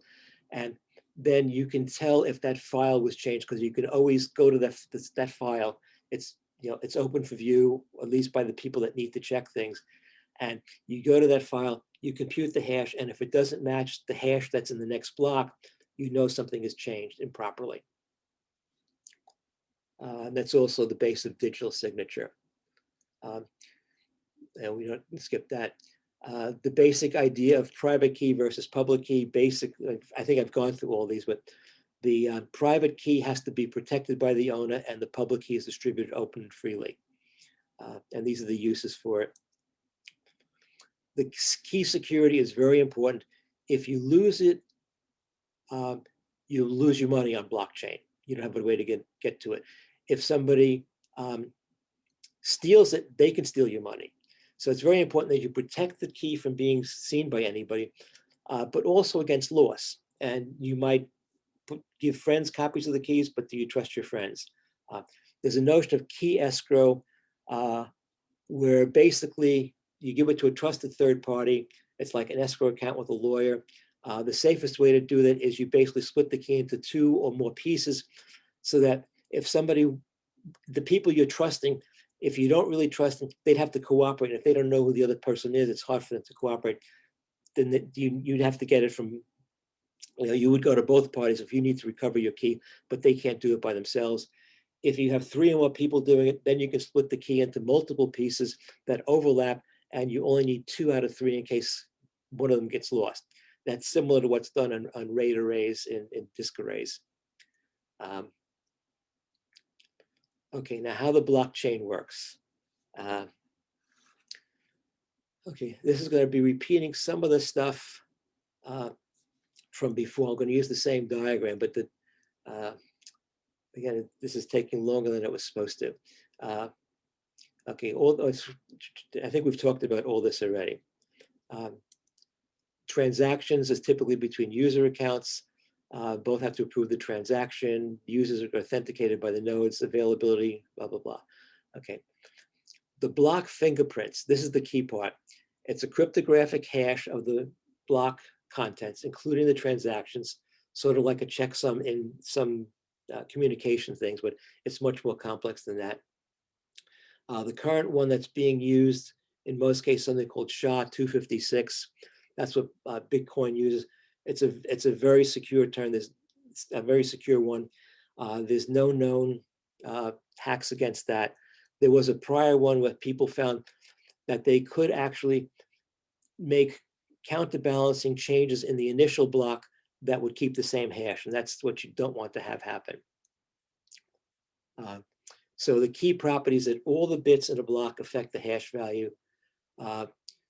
and then you can tell if that file was changed because you can always go to that file. It's it's open for view, at least by the people that need to check things. And you go to that file, you compute the hash, and if it doesn't match the hash that's in the next block, you know something has changed improperly. And that's also the base of digital signature. And we don't skip that. The basic idea of private key versus public key, I think I've gone through all these, but the private key has to be protected by the owner and the public key is distributed open and freely. And these are the uses for it. The key security is very important. If you lose it, you lose your money on blockchain. You don't have a way to get to it. If somebody steals it, they can steal your money. So it's very important that you protect the key from being seen by anybody, but also against loss. And you might give friends copies of the keys, but do you trust your friends? There's a notion of key escrow where basically you give it to a trusted third party. It's like an escrow account with a lawyer. The safest way to do that is you basically split the key into 2 or more pieces so that if the people you're trusting, if you don't really trust them, they'd have to cooperate. If they don't know who the other person is, it's hard for them to cooperate. Then you'd have to get it from, you would go to both parties if you need to recover your key, but they can't do it by themselves. If you have 3 or more people doing it, then you can split the key into multiple pieces that overlap, and you only need 2 out of 3 in case one of them gets lost. That's similar to what's done on RAID arrays in disk arrays. Okay, now how the blockchain works. Okay, this is going to be repeating some of the stuff from before. I'm going to use the same diagram, but again, this is taking longer than it was supposed to. Okay, I think we've talked about all this already. Transactions is typically between user accounts. Both have to approve the transaction. Users are authenticated by the nodes, availability, blah, blah, blah. Okay. The block fingerprints, this is the key part. It's a cryptographic hash of the block contents, including the transactions, sort of like a checksum in some communication things, but it's much more complex than that. The current one that's being used in most cases something called SHA-256. That's what Bitcoin uses. It's a very secure term. It's a very secure one. There's no known hacks against that. There was a prior one where people found that they could actually make counterbalancing changes in the initial block that would keep the same hash, and that's what you don't want to have happen. So the key properties that all the bits in a block affect the hash value.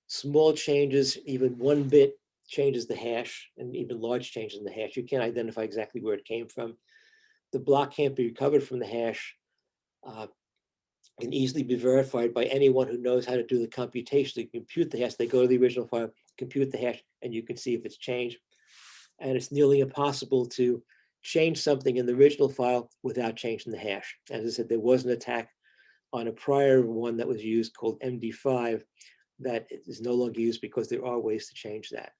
Small changes, even 1 bit changes the hash, and even large changes in the hash. You can't identify exactly where it came from. The block can't be recovered from the hash. Can easily be verified by anyone who knows how to do the computation. They compute the hash, they go to the original file, compute the hash, and you can see if it's changed. And it's nearly impossible to change something in the original file without changing the hash. As I said, there was an attack on a prior one that was used called MD5 that is no longer used because there are ways to change that.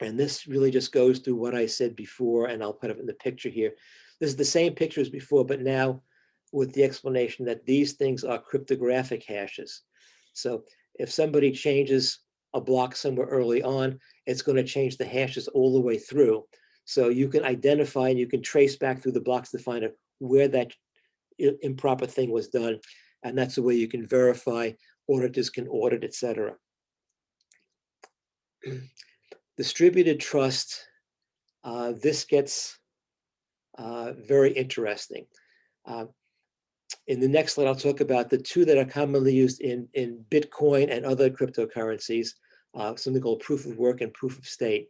And this really just goes through what I said before, and I'll put it in the picture here. This is the same picture as before, but now with the explanation that these things are cryptographic hashes. So if somebody changes a block somewhere early on, it's going to change the hashes all the way through. So you can identify and you can trace back through the blocks to find out where that improper thing was done. And that's the way you can verify, auditors can audit, etc. Distributed trust, this gets very interesting. In the next slide, I'll talk about the two that are commonly used in Bitcoin and other cryptocurrencies, something called proof of work and proof of stake.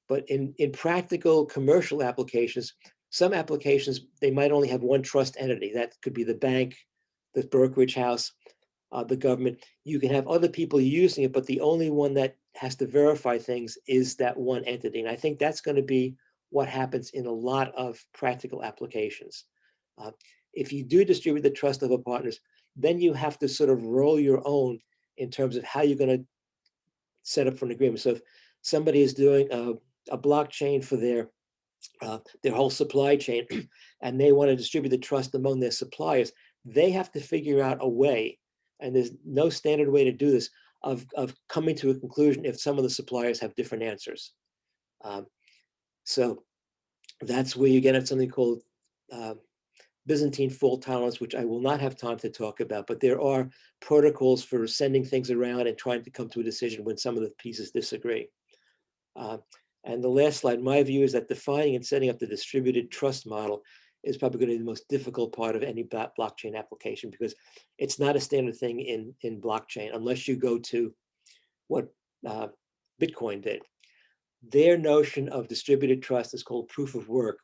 But in practical commercial applications, some applications, they might only have one trust entity. That could be the bank, the brokerage house, the government. You can have other people using it, but the only one that has to verify things is that one entity. And I think that's going to be what happens in a lot of practical applications. If you do distribute the trust of the partners, then you have to sort of roll your own in terms of how you're going to set up for an agreement. So if somebody is doing a blockchain for their whole supply chain and they want to distribute the trust among their suppliers, they have to figure out a way, and there's no standard way to do this, of coming to a conclusion if some of the suppliers have different answers. So that's where you get at something called Byzantine fault tolerance, which I will not have time to talk about, but there are protocols for sending things around and trying to come to a decision when some of the pieces disagree. And the last slide, my view is that defining and setting up the distributed trust model is probably going to be the most difficult part of any blockchain application, because it's not a standard thing in blockchain unless you go to what Bitcoin did. Their notion of distributed trust is called proof of work.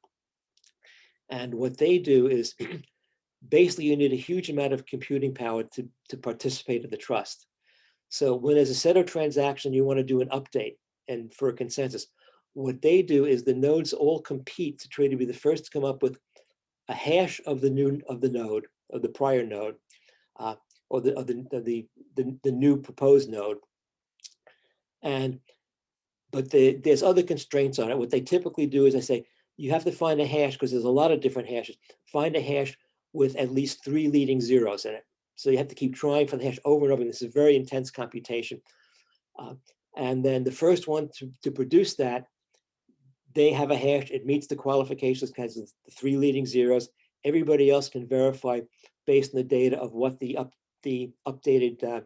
And what they do is basically you need a huge amount of computing power to participate in the trust. So when there's a set of transactions, you want to do an update and for a consensus, what they do is the nodes all compete to try to be the first to come up with a hash of the node, of the prior node, or the new proposed node. But there's other constraints on it. What they typically do is they say, you have to find a hash, because there's a lot of different hashes. Find a hash with at least 3 leading zeros in it. So you have to keep trying for the hash over and over. And this is very intense computation. And then the first one to produce that, they have a hash. It meets the qualifications because of the 3 leading zeros. Everybody else can verify based on the data of what the updated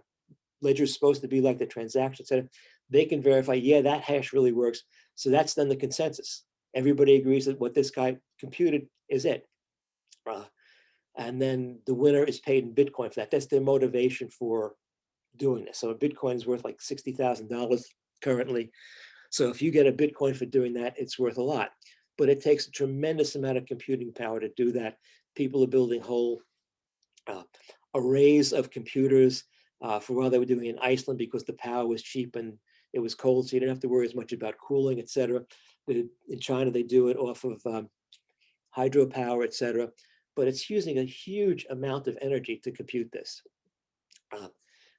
ledger is supposed to be like, the transaction, etc. They can verify, yeah, that hash really works. So that's then the consensus. Everybody agrees that what this guy computed is it. And then the winner is paid in Bitcoin for that. That's their motivation for doing this. So a Bitcoin is worth like $60,000 currently. So if you get a Bitcoin for doing that, it's worth a lot. But it takes a tremendous amount of computing power to do that. People are building whole arrays of computers. For a while they were doing it in Iceland because the power was cheap and it was cold, so you didn't have to worry as much about cooling, et cetera. In China, they do it off of hydropower, et cetera. But it's using a huge amount of energy to compute this.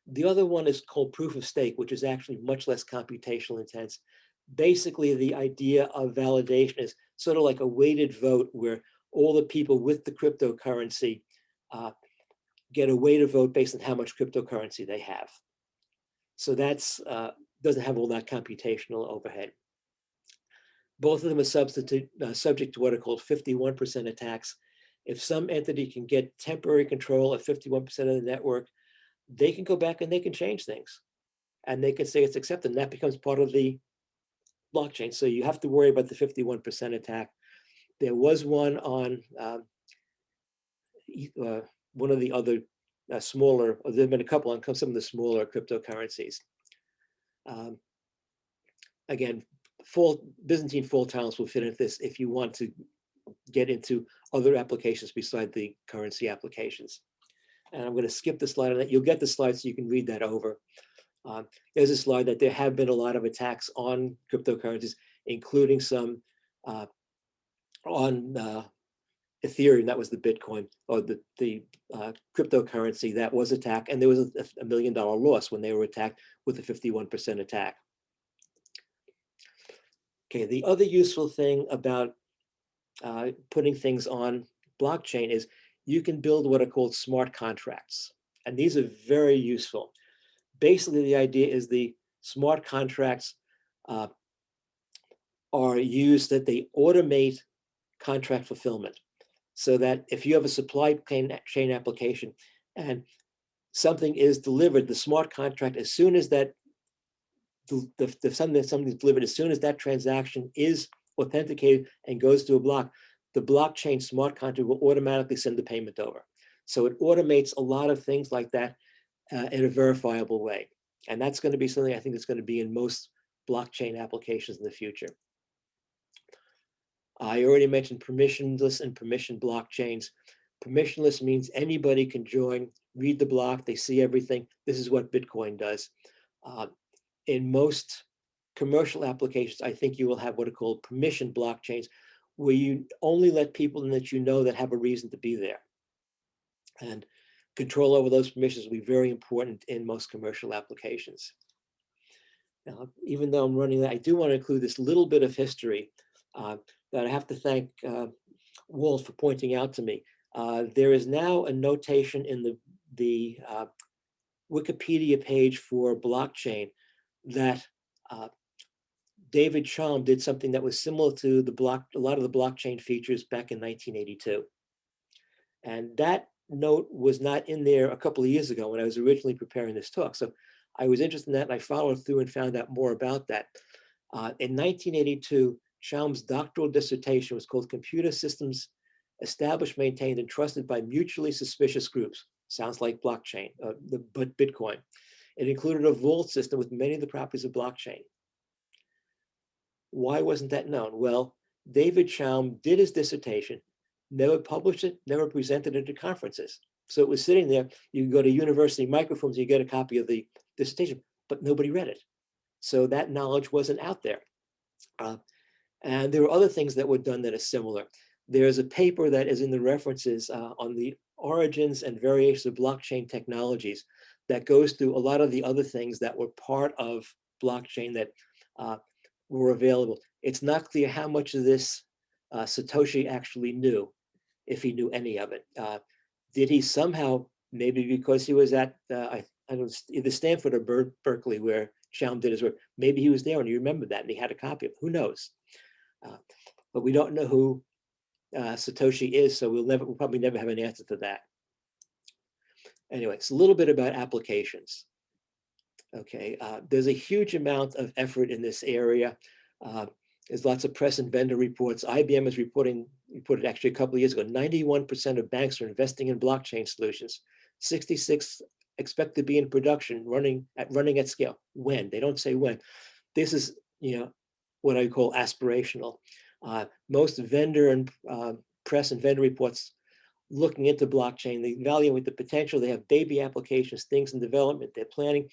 The other one is called proof of stake, which is actually much less computational intense. Basically, the idea of validation is sort of like a weighted vote where all the people with the cryptocurrency get a way to vote based on how much cryptocurrency they have. So that's doesn't have all that computational overhead. Both of them are subject to what are called 51% attacks. If some entity can get temporary control of 51% of the network, they can go back and they can change things. And they can say it's accepted, and that becomes part of the blockchain. So you have to worry about the 51% attack. There was one on one of the other smaller, there have been a couple on some of the smaller cryptocurrencies. Again, Byzantine fault tolerance will fit into this if you want to get into other applications beside the currency applications. And I'm going to skip the slide on that. You'll get the slide so you can read that over. There's a slide that there have been a lot of attacks on cryptocurrencies, including some on Ethereum. That was the Bitcoin, or the cryptocurrency that was attacked. And there was a $1 million loss when they were attacked with a 51% attack. Okay, the other useful thing about putting things on blockchain is you can build what are called smart contracts. And these are very useful. Basically, the idea is the smart contracts are used that they automate contract fulfillment. So that if you have a supply chain application and something is delivered, the smart contract, as soon as that something's delivered, as soon as that transaction is authenticated and goes to a block, the blockchain smart contract will automatically send the payment over. So it automates a lot of things like that in a verifiable way. And that's going to be something I think that's going to be in most blockchain applications in the future. I already mentioned permissionless and permission blockchains. Permissionless means anybody can join, read the block, they see everything. This is what Bitcoin does. In most commercial applications, I think you will have what are called permission blockchains, where you only let people in that you know that have a reason to be there. And control over those permissions will be very important in most commercial applications. Now, even though I'm running that, I do want to include this little bit of history that I have to thank Walt for pointing out to me. There is now a notation in the Wikipedia page for blockchain that David Chaum did something that was similar to a lot of the blockchain features back in 1982. And that note was not in there a couple of years ago when I was originally preparing this talk. So I was interested in that, and I followed through and found out more about that. In 1982, Chaum's doctoral dissertation was called Computer Systems Established, Maintained, and Trusted by Mutually Suspicious Groups. Sounds like blockchain, but Bitcoin. It included a vault system with many of the properties of blockchain. Why wasn't that known? Well, David Chaum did his dissertation, never published it, never presented it at conferences. So it was sitting there. You can go to university microfilms, you get a copy of the dissertation, but nobody read it. So that knowledge wasn't out there. And there are other things that were done that are similar. There's a paper that is in the references on the origins and variations of blockchain technologies that goes through a lot of the other things that were part of blockchain that were available. It's not clear how much of this Satoshi actually knew, if he knew any of it. Did he somehow, maybe because he was at, I don't know, either Stanford or Berkeley, where Chaum did his work, maybe he was there and he remembered that and he had a copy of it. Who knows? But we don't know who Satoshi is, so we'll probably never have an answer to that. Anyway, it's a little bit about applications. Okay, there's a huge amount of effort in this area. There's lots of press and vendor reports. IBM is reported actually a couple of years ago, 91% of banks are investing in blockchain solutions. 66 expect to be in production, running at scale. When? They don't say when. This is, what I call aspirational. Most vendor and press and vendor reports looking into blockchain, they evaluate the potential. They have baby applications, things in development, they're planning,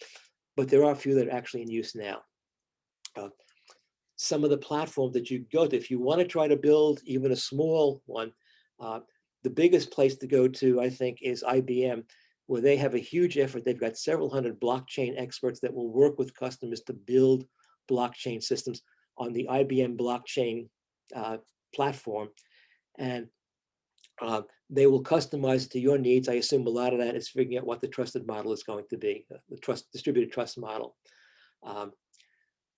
but there are a few that are actually in use now. Some of the platforms that you go to, if you want to try to build even a small one, the biggest place to go to, I think, is IBM, where they have a huge effort. They've got several hundred blockchain experts that will work with customers to build blockchain systems on the IBM blockchain platform. And They will customize it to your needs. I assume a lot of that is figuring out what the trusted model is going to be, the distributed trust model.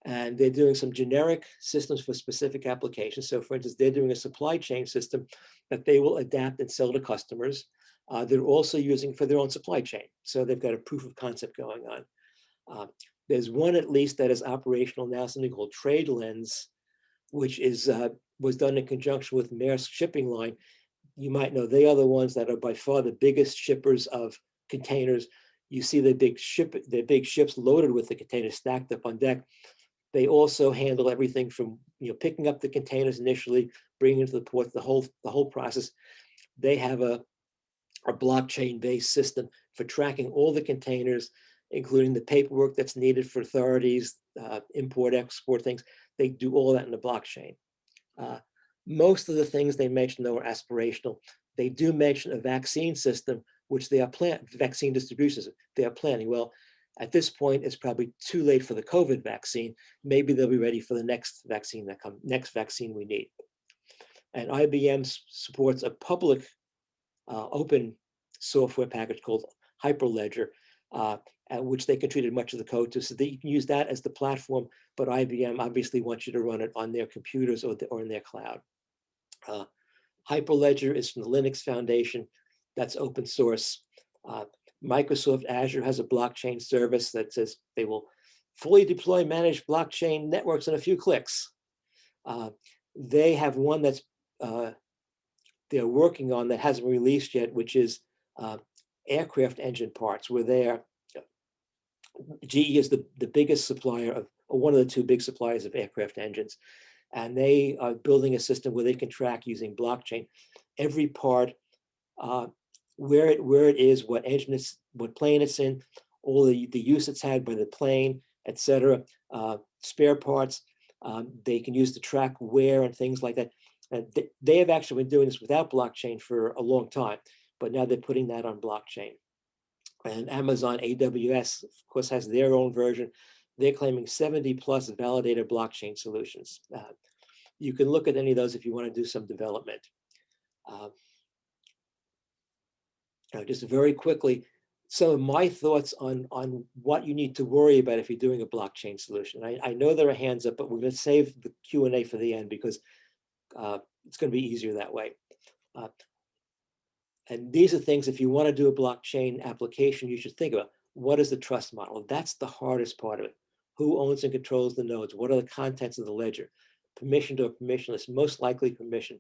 And they're doing some generic systems for specific applications. So for instance, they're doing a supply chain system that they will adapt and sell to customers. They're also using for their own supply chain. So they've got a proof of concept going on. There's one at least that is operational now, something called TradeLens, which is was done in conjunction with Maersk Shipping Line. You might know they are the ones that are by far the biggest shippers of containers. You see the big ships loaded with the containers stacked up on deck. They also handle everything from picking up the containers initially, bringing them to the port, the whole process. They have a blockchain-based system for tracking all the containers, including the paperwork that's needed for authorities, import, export things. They do all that in the blockchain. Most of the things they mentioned, though, are aspirational. They do mention a vaccine system, which they are planning, vaccine distribution system. They are planning. Well, at this point, it's probably too late for the COVID vaccine. Maybe they'll be ready for the next vaccine next vaccine we need. And IBM supports a public open software package called Hyperledger, which they contributed much of the code to. So they can use that as the platform, but IBM obviously wants you to run it on their computers or in their cloud. Hyperledger is from the Linux Foundation. That's open source. Microsoft Azure has a blockchain service that says they will fully deploy, manage blockchain networks in a few clicks. They have one that's they're working on that hasn't released yet, which is aircraft engine parts, where they are, GE is the biggest supplier of, or one of the two big suppliers of aircraft engines. And they are building a system where they can track using blockchain every part, where it is, what engine it's, what plane it's in, all the use it's had by the plane, etc. Spare parts, they can use to track wear and things like that. And they have actually been doing this without blockchain for a long time, but now they're putting that on blockchain. And Amazon AWS, of course, has their own version. They're claiming 70 plus validated blockchain solutions. You can look at any of those if you want to do some development. Just very quickly, some of my thoughts on what you need to worry about if you're doing a blockchain solution. I know there are hands up, but we're going to save the Q&A for the end because it's going to be easier that way. And these are things, if you want to do a blockchain application, you should think about what is the trust model? That's the hardest part of it. Who owns and controls the nodes? What are the contents of the ledger? Permissioned or permissionless? Most likely permissioned.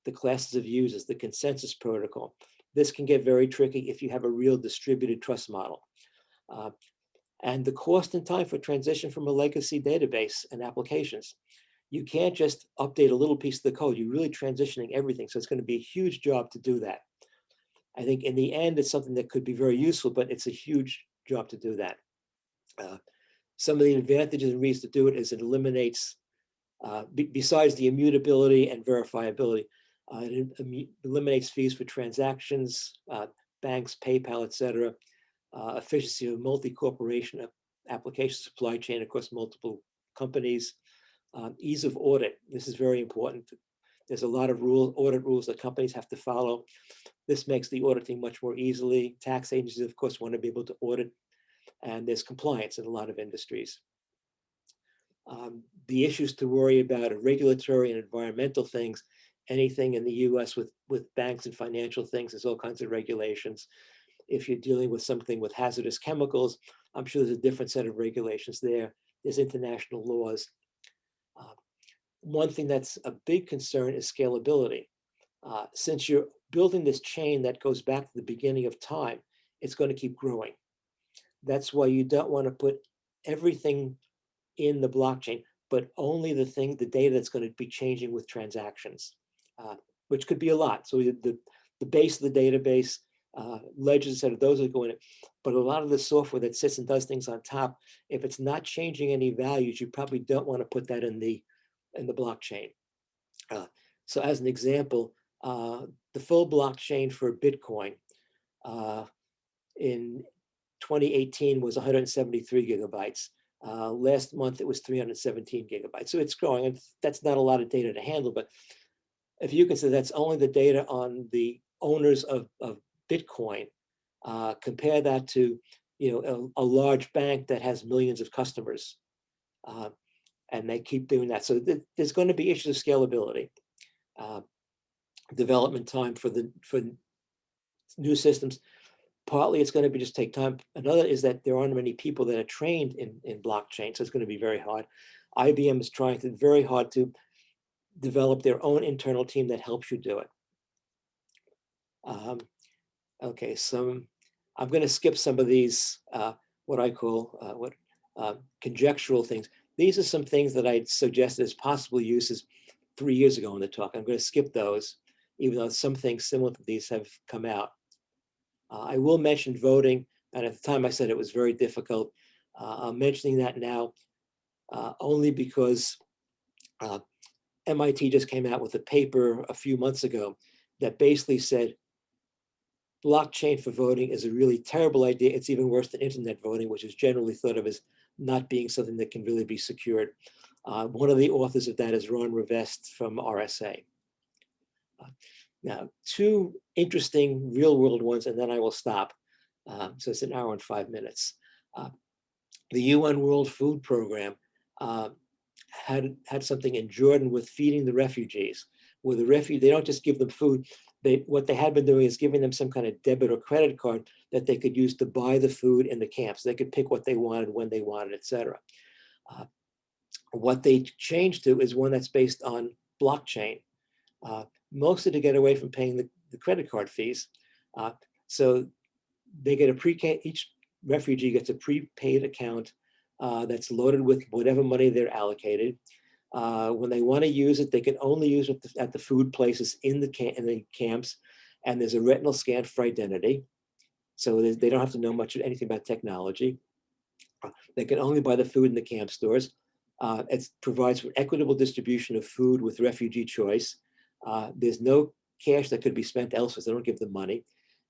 The classes of users, the consensus protocol. This can get very tricky if you have a real distributed trust model. And the cost and time for transition from a legacy database and applications. You can't just update a little piece of the code. You're really transitioning everything. So it's going to be a huge job to do that. I think in the end, it's something that could be very useful, but it's a huge job to do that. Some of the advantages and reasons to do it is it eliminates, besides the immutability and verifiability, it eliminates fees for transactions, banks, PayPal, et cetera, efficiency of multi-corporation application supply chain across multiple companies, ease of audit. This is very important. There's a lot of audit rules that companies have to follow. This makes the auditing much more easily. Tax agencies, of course, want to be able to audit, and there's compliance in a lot of industries. The issues to worry about are regulatory and environmental things. Anything in the US with banks and financial things, there's all kinds of regulations. If you're dealing with something with hazardous chemicals, I'm sure there's a different set of regulations there. There's international laws. One thing that's a big concern is scalability. Since you're building this chain that goes back to the beginning of time, it's going to keep growing. That's why you don't want to put everything in the blockchain, but only the data that's going to be changing with transactions, which could be a lot. So the base of the database, ledgers, et cetera, those are going in. But a lot of the software that sits and does things on top, if it's not changing any values, you probably don't want to put that in the blockchain. So as an example, the full blockchain for Bitcoin in 2018 was 173 gigabytes. Last month, it was 317 gigabytes. So it's growing, and that's not a lot of data to handle, but if you consider that's only the data on the owners of Bitcoin, compare that to, a large bank that has millions of customers, and they keep doing that. So there's going to be issues of scalability, development time for new systems. Partly it's going to be just take time. Another is that there aren't many people that are trained in blockchain, so it's going to be very hard. IBM is trying very hard to develop their own internal team that helps you do it. Okay, so I'm going to skip some of these, what I call conjectural things. These are some things that I suggested as possible uses 3 years ago in the talk. I'm going to skip those, even though some things similar to these have come out. I will mention voting, and at the time I said it was very difficult. I'm mentioning that now only because MIT just came out with a paper a few months ago that basically said blockchain for voting is a really terrible idea. It's even worse than internet voting, which is generally thought of as not being something that can really be secured. One of the authors of that is Ron Rivest from RSA. Now, two interesting real world ones, and then I will stop. So it's an hour and 5 minutes. The UN World Food Program had something in Jordan with feeding the refugees. With the refugees, they don't just give them food. What they had been doing is giving them some kind of debit or credit card that they could use to buy the food in the camps. They could pick what they wanted, when they wanted, etc. What they changed to is one that's based on blockchain, mostly to get away from paying the credit card fees. So they get each refugee gets a prepaid account that's loaded with whatever money they're allocated. When they want to use it, they can only use it at the food places in the camps, and there's a retinal scan for identity. So they don't have to know anything about technology. They can only buy the food in the camp stores. It provides for equitable distribution of food with refugee choice. There's no cash that could be spent elsewhere. They don't give them money.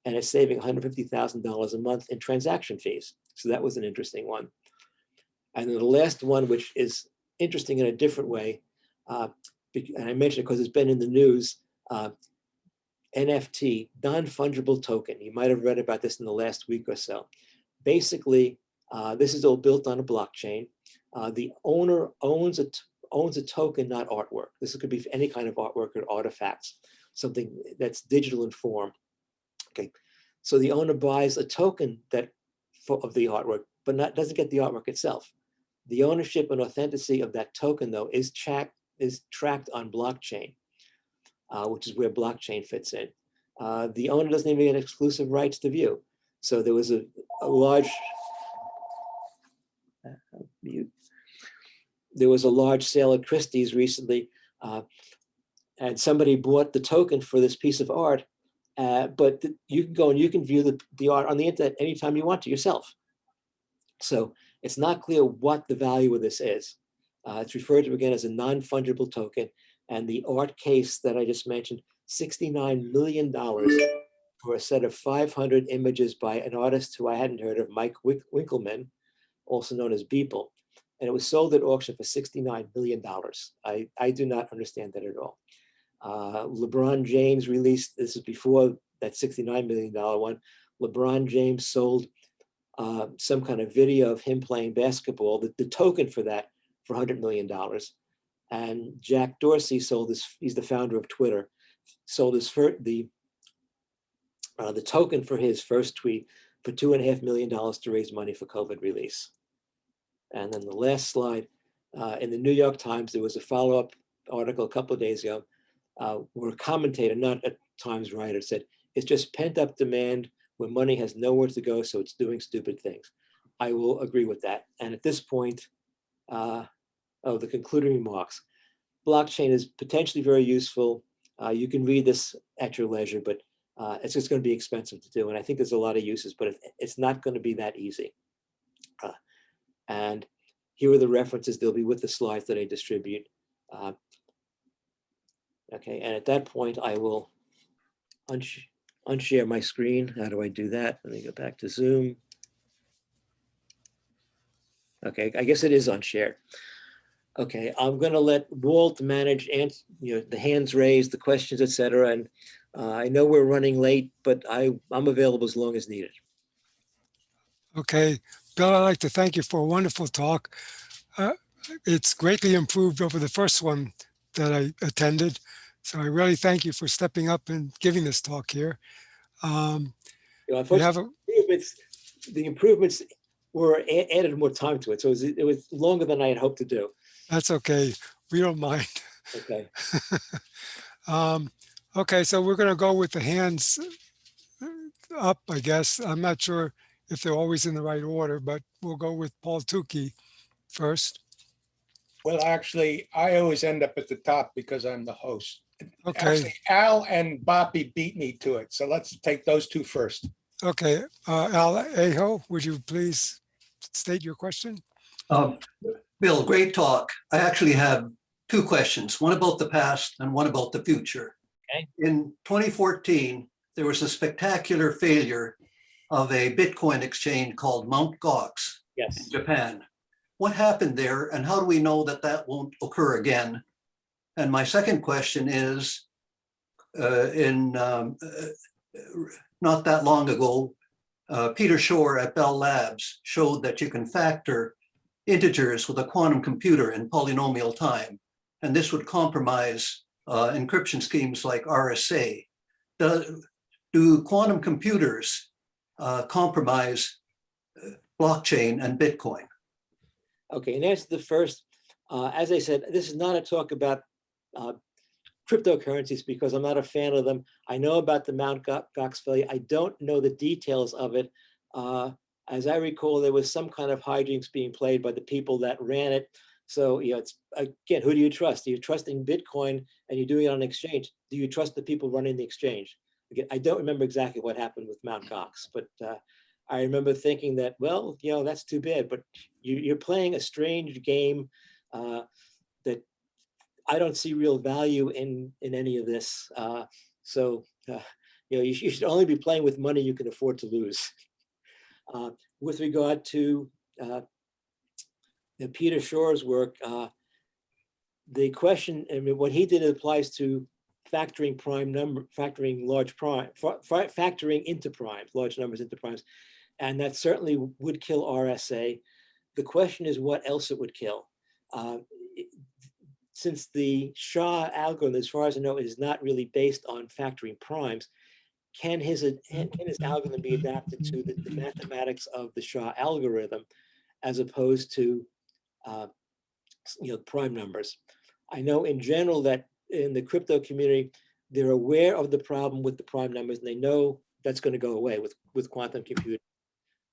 And it's saving $150,000 a month in transaction fees. So that was an interesting one. And then the last one, which is interesting in a different way, and I mention it because it's been in the news, NFT, non-fungible token. You might have read about this in the last week or so. Basically, this is all built on a blockchain. The owner owns a token, not artwork. This could be any kind of artwork or artifacts, something that's digital in form. Okay, so the owner buys a token of the artwork, but doesn't get the artwork itself. The ownership and authenticity of that token, though, is tracked on blockchain, which is where blockchain fits in. The owner doesn't even get exclusive rights to view. So there was a large sale at Christie's recently, and somebody bought the token for this piece of art, but you can go and you can view the art on the internet anytime you want to yourself. So it's not clear what the value of this is. It's referred to again as a non-fungible token, and the art case that I just mentioned, $69 million for a set of 500 images by an artist who I hadn't heard of, Mike Winkelmann, also known as Beeple. And it was sold at auction for $69 million. I do not understand that at all. LeBron James released, this is before that $69 million one, LeBron James sold some kind of video of him playing basketball, the token for that, for $100 million. And Jack Dorsey sold he's the founder of Twitter, sold the token for his first tweet for $2.5 million to raise money for COVID release. And then the last slide, in the New York Times, there was a follow-up article a couple of days ago where a commentator, not a Times writer, said, it's just pent-up demand when money has nowhere to go, so it's doing stupid things. I will agree with that. And at this point, the concluding remarks. Blockchain is potentially very useful. You can read this at your leisure, but it's just going to be expensive to do. And I think there's a lot of uses, but it's not going to be that easy. And here are the references. They'll be with the slides that I distribute. Okay, and at that point, I will unshare my screen. How do I do that? Let me go back to Zoom. Okay, I guess it is unshared. Okay, I'm going to let Walt manage the hands raised, the questions, etc. And I know we're running late, but I'm available as long as needed. Okay, Bill, I'd like to thank you for a wonderful talk. Uh, it's greatly improved over the first one that I attended. So I really thank you for stepping up and giving this talk here. We have a, The improvements were added more time to it, so it was longer than I had hoped to do. that's okay. We don't mind. Okay. Okay, so we're going to go with the hands up, I guess. I'm not sure if they're always in the right order, but we'll go with Paul Tukey first. Well, actually, I always end up at the top because I'm the host. Okay. Actually, Al and Boppy beat me to it. So let's take those two first. Okay. Al Aho, would you please state your question? Bill, great talk. I actually have two questions, one about the past and one about the future. Okay. In 2014, there was a spectacular failure of a Bitcoin exchange called Mt. Gox in Japan. What happened there, and how do we know that that won't occur again? And my second question is, not that long ago, Peter Shor at Bell Labs showed that you can factor integers with a quantum computer in polynomial time, and this would compromise encryption schemes like RSA. Do quantum computers compromise blockchain and Bitcoin? Okay, and as the first, as I said, this is not a talk about cryptocurrencies because I'm not a fan of them. I know about the Mt. Gox failure. I don't know the details of it. As I recall, there was some kind of hijinks being played by the people that ran it. So, it's again, who do you trust? Do you trust in Bitcoin and you're doing it on an exchange? Do you trust the people running the exchange? Again, I don't remember exactly what happened with Mt. Gox, but I remember thinking that, well, that's too bad. But you're playing a strange game that I don't see real value in any of this. You should only be playing with money you can afford to lose. With regard to Peter Shor's work, the question, I mean, what he did applies to factoring into primes, large numbers into primes, and that certainly would kill RSA. The question is what else it would kill. Since the SHA algorithm, as far as I know, is not really based on factoring primes, can his algorithm be adapted to the mathematics of the SHA algorithm as opposed to prime numbers? I know in general that in the crypto community, they're aware of the problem with the prime numbers and they know that's going to go away with quantum computing.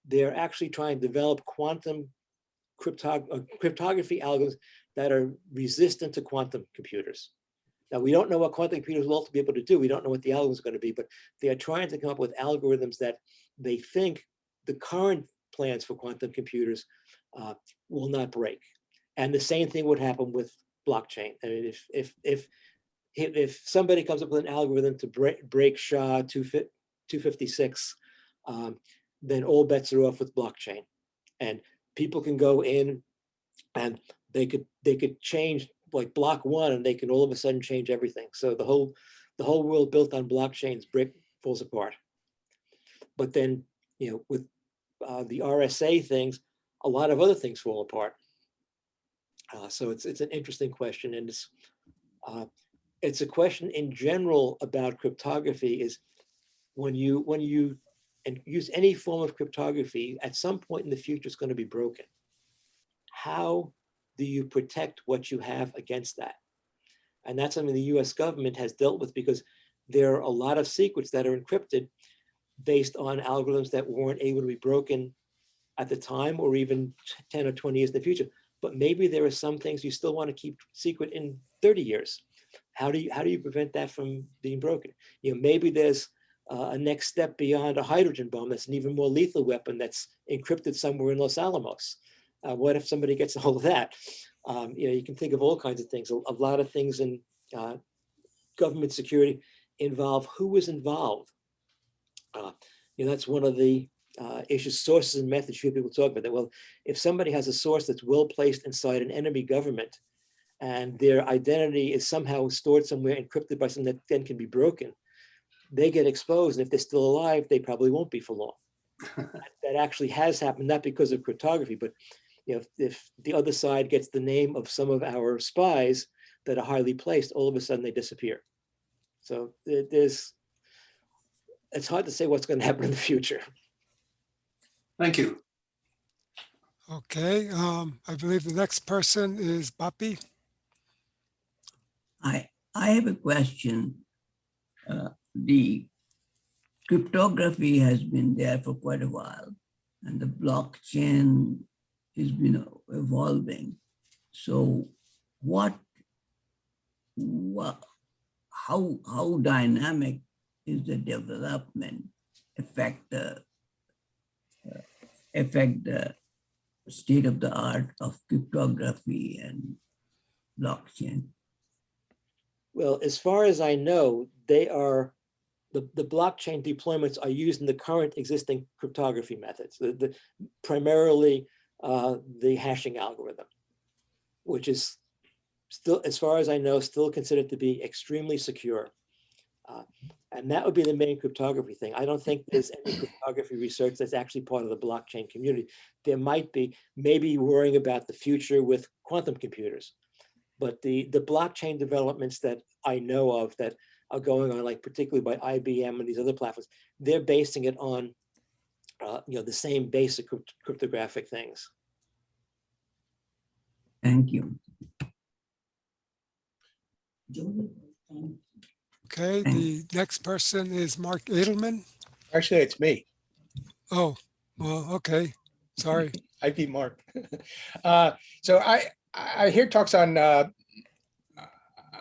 They're actually trying to develop quantum cryptography algorithms that are resistant to quantum computers. Now, we don't know what quantum computers will ultimately be able to do. We don't know what the algorithm is going to be, but they are trying to come up with algorithms that they think the current plans for quantum computers will not break. And the same thing would happen with blockchain. I mean, if somebody comes up with an algorithm to break SHA 256, then all bets are off with blockchain, and people can go in and they could change like block one, and they can all of a sudden change everything. So the whole world built on blockchains falls apart. But then with the RSA things, a lot of other things fall apart. So it's an interesting question, and it's a question in general about cryptography. Is when you use any form of cryptography, at some point in the future, it's going to be broken. How do you protect what you have against that? And that's something the US government has dealt with, because there are a lot of secrets that are encrypted based on algorithms that weren't able to be broken at the time or even 10 or 20 years in the future. But maybe there are some things you still want to keep secret in 30 years. How do you prevent that from being broken? Maybe there's a next step beyond a hydrogen bomb that's an even more lethal weapon that's encrypted somewhere in Los Alamos. What if somebody gets a hold of that? You can think of all kinds of things. A lot of things in government security involve who is involved. That's one of the issues, sources and methods. People talk about that. Well, if somebody has a source that's well placed inside an enemy government, and their identity is somehow stored somewhere, encrypted by something that then can be broken, they get exposed. And if they're still alive, they probably won't be for long. That actually has happened, not because of cryptography, but if the other side gets the name of some of our spies that are highly placed, all of a sudden they disappear. So it's hard to say what's going to happen in the future. Thank you. Okay, I believe the next person is Bapi. I have a question. The cryptography has been there for quite a while, and the blockchain has been evolving. So how dynamic is the development affect the state of the art of cryptography and blockchain? Well, as far as I know, they are the blockchain deployments are used in the current existing cryptography methods, primarily the hashing algorithm, which is still, as far as I know, still considered to be extremely secure. And that would be the main cryptography thing. I don't think there's any cryptography research that's actually part of the blockchain community. There might be, maybe worrying about the future with quantum computers. But the blockchain developments that I know of that are going on, like particularly by IBM and these other platforms, they're basing it on the same basic cryptographic things. Thank you. Okay, the next person is Mark Edelman. Actually, it's me. Oh, well, okay, sorry. I beat Mark. So I hear talks on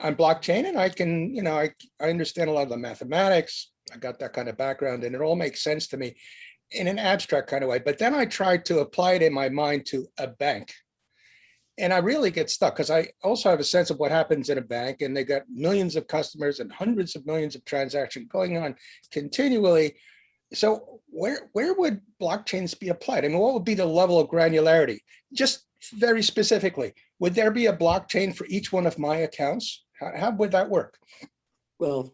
blockchain, and I can, I understand a lot of the mathematics. I got that kind of background, and it all makes sense to me in an abstract kind of way. But then I tried to apply it in my mind to a bank. And I really get stuck because I also have a sense of what happens in a bank, and they got millions of customers and hundreds of millions of transactions going on continually. So where would blockchains be applied? I mean, what would be the level of granularity? Just very specifically, would there be a blockchain for each one of my accounts? How would that work? Well,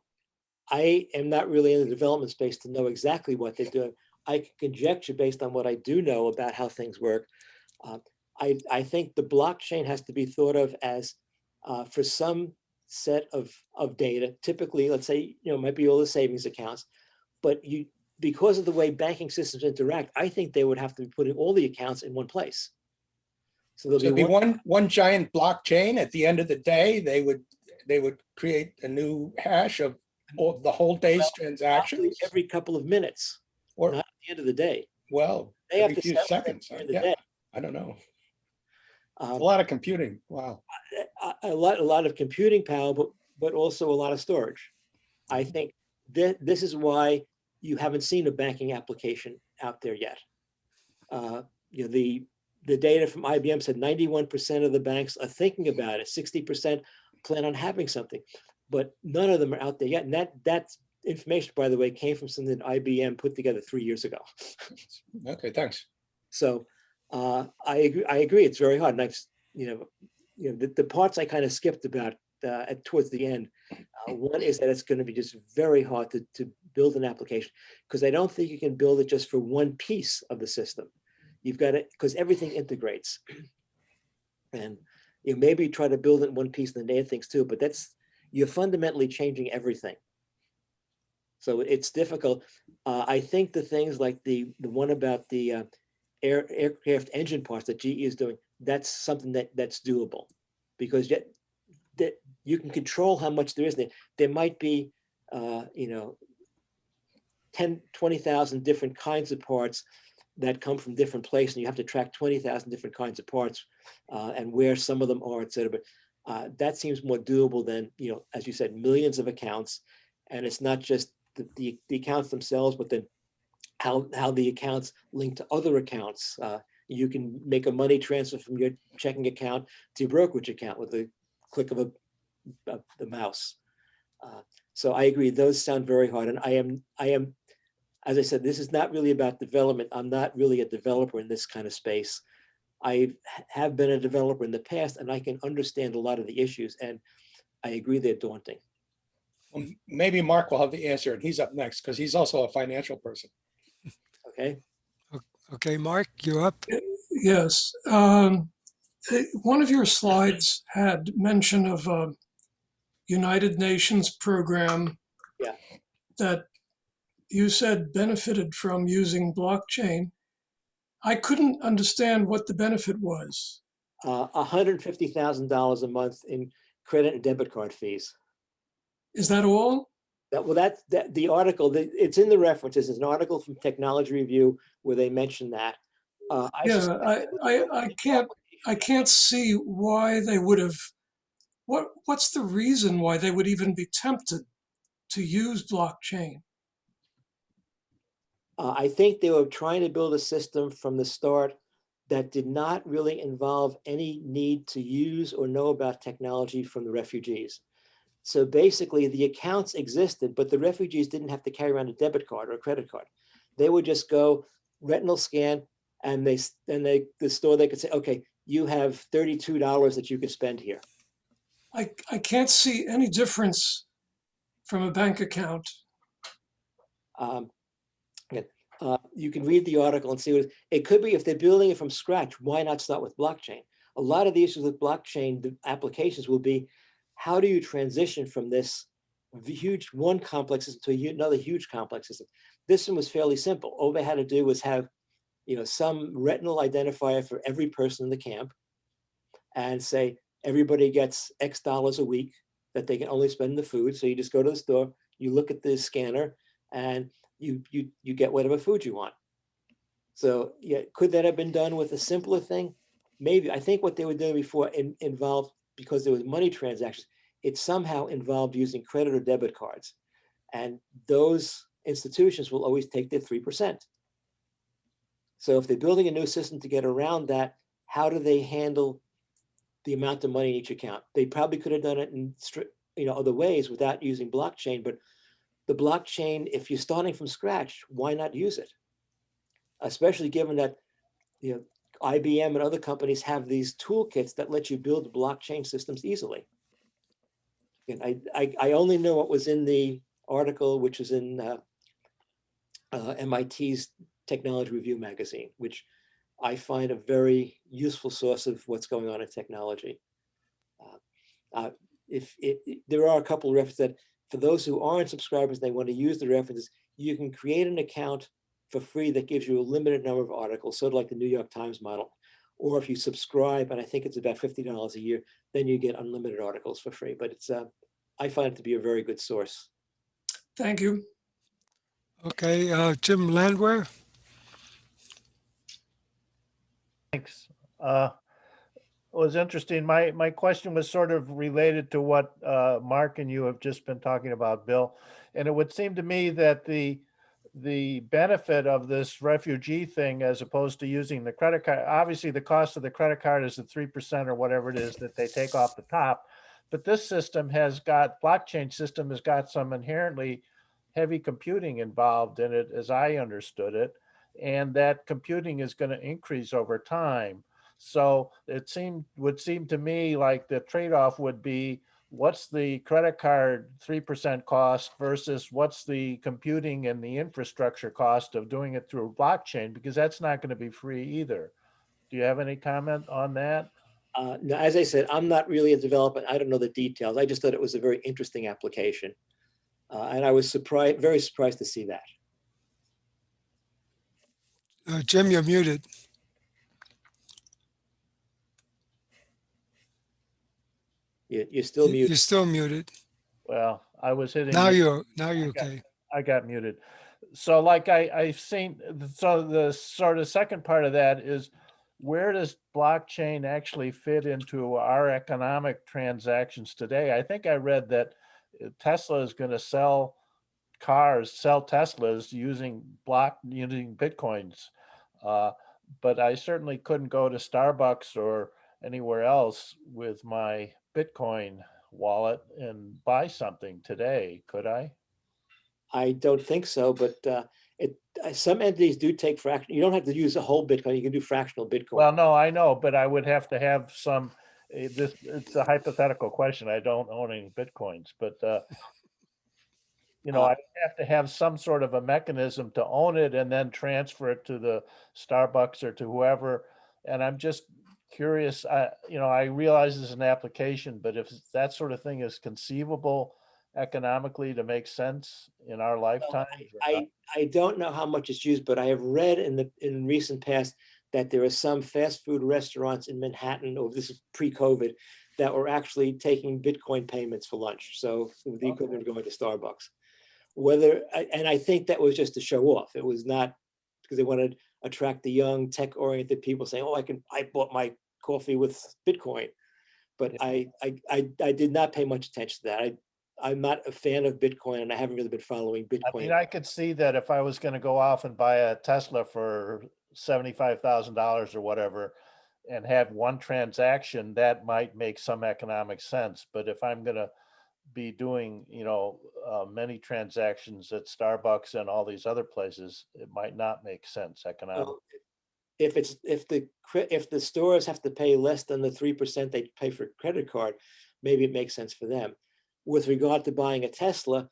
I am not really in the development space to know exactly what they're doing. I can conjecture based on what I do know about how things work. I think the blockchain has to be thought of as for some set of data, typically, let's say, it might be all the savings accounts, but because of the way banking systems interact, I think they would have to be putting all the accounts in one place. So there'll be one giant blockchain. At the end of the day, they would create a new hash of the whole day's transactions every couple of minutes, or not at the end of the day. Well, they every have to few seconds. the day. I don't know. A lot of computing. Wow. A lot of computing power, but also a lot of storage. I think that this is why you haven't seen a banking application out there yet. The data from IBM said 91% of the banks are thinking about it. 60% plan on having something, but none of them are out there yet. And that information, by the way, came from something that IBM put together 3 years ago. Okay, thanks. So I agree. It's very hard. And I've, the parts I kind of skipped about towards the end. One is that it's going to be just very hard to build an application, because I don't think you can build it just for one piece of the system. You've got it because everything integrates, and maybe try to build it in one piece and then add things too. But you're fundamentally changing everything. So it's difficult. I think the things like the one about the aircraft engine parts that GE is doing, that's something that's doable, because that you can control how much there is there. There might be 10, 20,000 different kinds of parts that come from different places, and you have to track 20,000 different kinds of parts and where some of them are, et cetera. But that seems more doable than, as you said, millions of accounts. And it's not just the accounts themselves, but then how the accounts link to other accounts. You can make a money transfer from your checking account to your brokerage account with the click of the mouse. So I agree, those sound very hard. And I am, as I said, this is not really about development. I'm not really a developer in this kind of space. have been a developer in the past, and I can understand a lot of the issues, and I agree they're daunting. Well, maybe Mark will have the answer, and he's up next because he's also a financial person. Okay. Okay, Mark, you're up. Yes. One of your slides had mention of a United Nations program Yeah. that you said benefited from using blockchain. I couldn't understand what the benefit was. $150,000 a month in credit and debit card fees. Is that all? That's the article. It's in the references. It's an article from Technology Review where they mention that. Yeah, I can't see why they would have. What's the reason why they would even be tempted to use blockchain? I think they were trying to build a system from the start that did not really involve any need to use or know about technology from the refugees. So basically the accounts existed, but the refugees didn't have to carry around a debit card or a credit card. They would just go retinal scan, and the store, they could say, okay, you have $32 that you can spend here. I can't see any difference from a bank account. You can read the article and see what it could be. If they're building it from scratch, why not start with blockchain? A lot of the issues with blockchain the applications will be, how do you transition from this huge one complex system to another huge complex system? This one was fairly simple. All they had to do was have, some retinal identifier for every person in the camp, and say everybody gets X dollars a week that they can only spend in the food. So you just go to the store, you look at the scanner, and you get whatever food you want. So yeah, could that have been done with a simpler thing? Maybe. I think what they were doing before involved, because there was money transactions, it somehow involved using credit or debit cards. And those institutions will always take their 3%. So if they're building a new system to get around that, how do they handle the amount of money in each account? They probably could have done it in other ways without using blockchain, but the blockchain, if you're starting from scratch, why not use it? Especially given that IBM and other companies have these toolkits that let you build blockchain systems easily. And I only know what was in the article, which is in MIT's Technology Review magazine, which I find a very useful source of what's going on in technology. There are a couple of references that, for those who aren't subscribers, they want to use the references, you can create an account for free that gives you a limited number of articles, sort of like the New York Times model. Or if you subscribe, and I think it's about $50 a year, then you get unlimited articles for free. But it's I find it to be a very good source. Thank you. Okay, Jim Landwehr. Thanks. It was interesting. My question was sort of related to what Mark and you have just been talking about, Bill. And it would seem to me that the benefit of this refugee thing, as opposed to using the credit card, obviously the cost of the credit card is the 3% or whatever it is that they take off the top. But this system blockchain system has got some inherently heavy computing involved in it, as I understood it. And that computing is going to increase over time. So it would seem to me like the trade-off would be, what's the credit card 3% cost versus what's the computing and the infrastructure cost of doing it through blockchain, because that's not going to be free either. Do you have any comment on that? No, as I said, I'm not really a developer. I don't know the details. I just thought it was a very interesting application. And I was very surprised to see that. Jim, you're muted. You're still muted. You're still muted. Well, I was hitting. Now you're okay. I got muted. So like I've seen, so the sort of second part of that is, where does blockchain actually fit into our economic transactions today? I think I read that Tesla is going to sell Teslas using Bitcoins. But I certainly couldn't go to Starbucks or anywhere else with my Bitcoin wallet and buy something today, could I? I don't think so, but Some entities do take fraction. You don't have to use a whole Bitcoin. You can do fractional Bitcoin. Well, no, I know, but I would have to have some, it's a hypothetical question. I don't own any Bitcoins, but, I have to have some sort of a mechanism to own it and then transfer it to the Starbucks or to whoever. And I'm just curious, I realize it's an application, but if that sort of thing is conceivable economically to make sense in our lifetime. I don't know how much it's used, but I have read in recent past that there are some fast food restaurants in Manhattan, or this is pre-COVID, that were actually taking Bitcoin payments for lunch. So the equivalent of going to Starbucks. And I think that was just to show off. It was not because they wanted to attract the young tech-oriented people saying, "Oh, I bought my coffee with Bitcoin." But I did not pay much attention to that. I'm not a fan of Bitcoin, and I haven't really been following Bitcoin. I mean, I could see that if I was going to go off and buy a Tesla for $75,000 or whatever and have one transaction, that might make some economic sense. But if I'm going to be doing, many transactions at Starbucks and all these other places, it might not make sense economically. If the stores have to pay less than the 3% they pay for credit card, maybe it makes sense for them. With regard to buying a Tesla,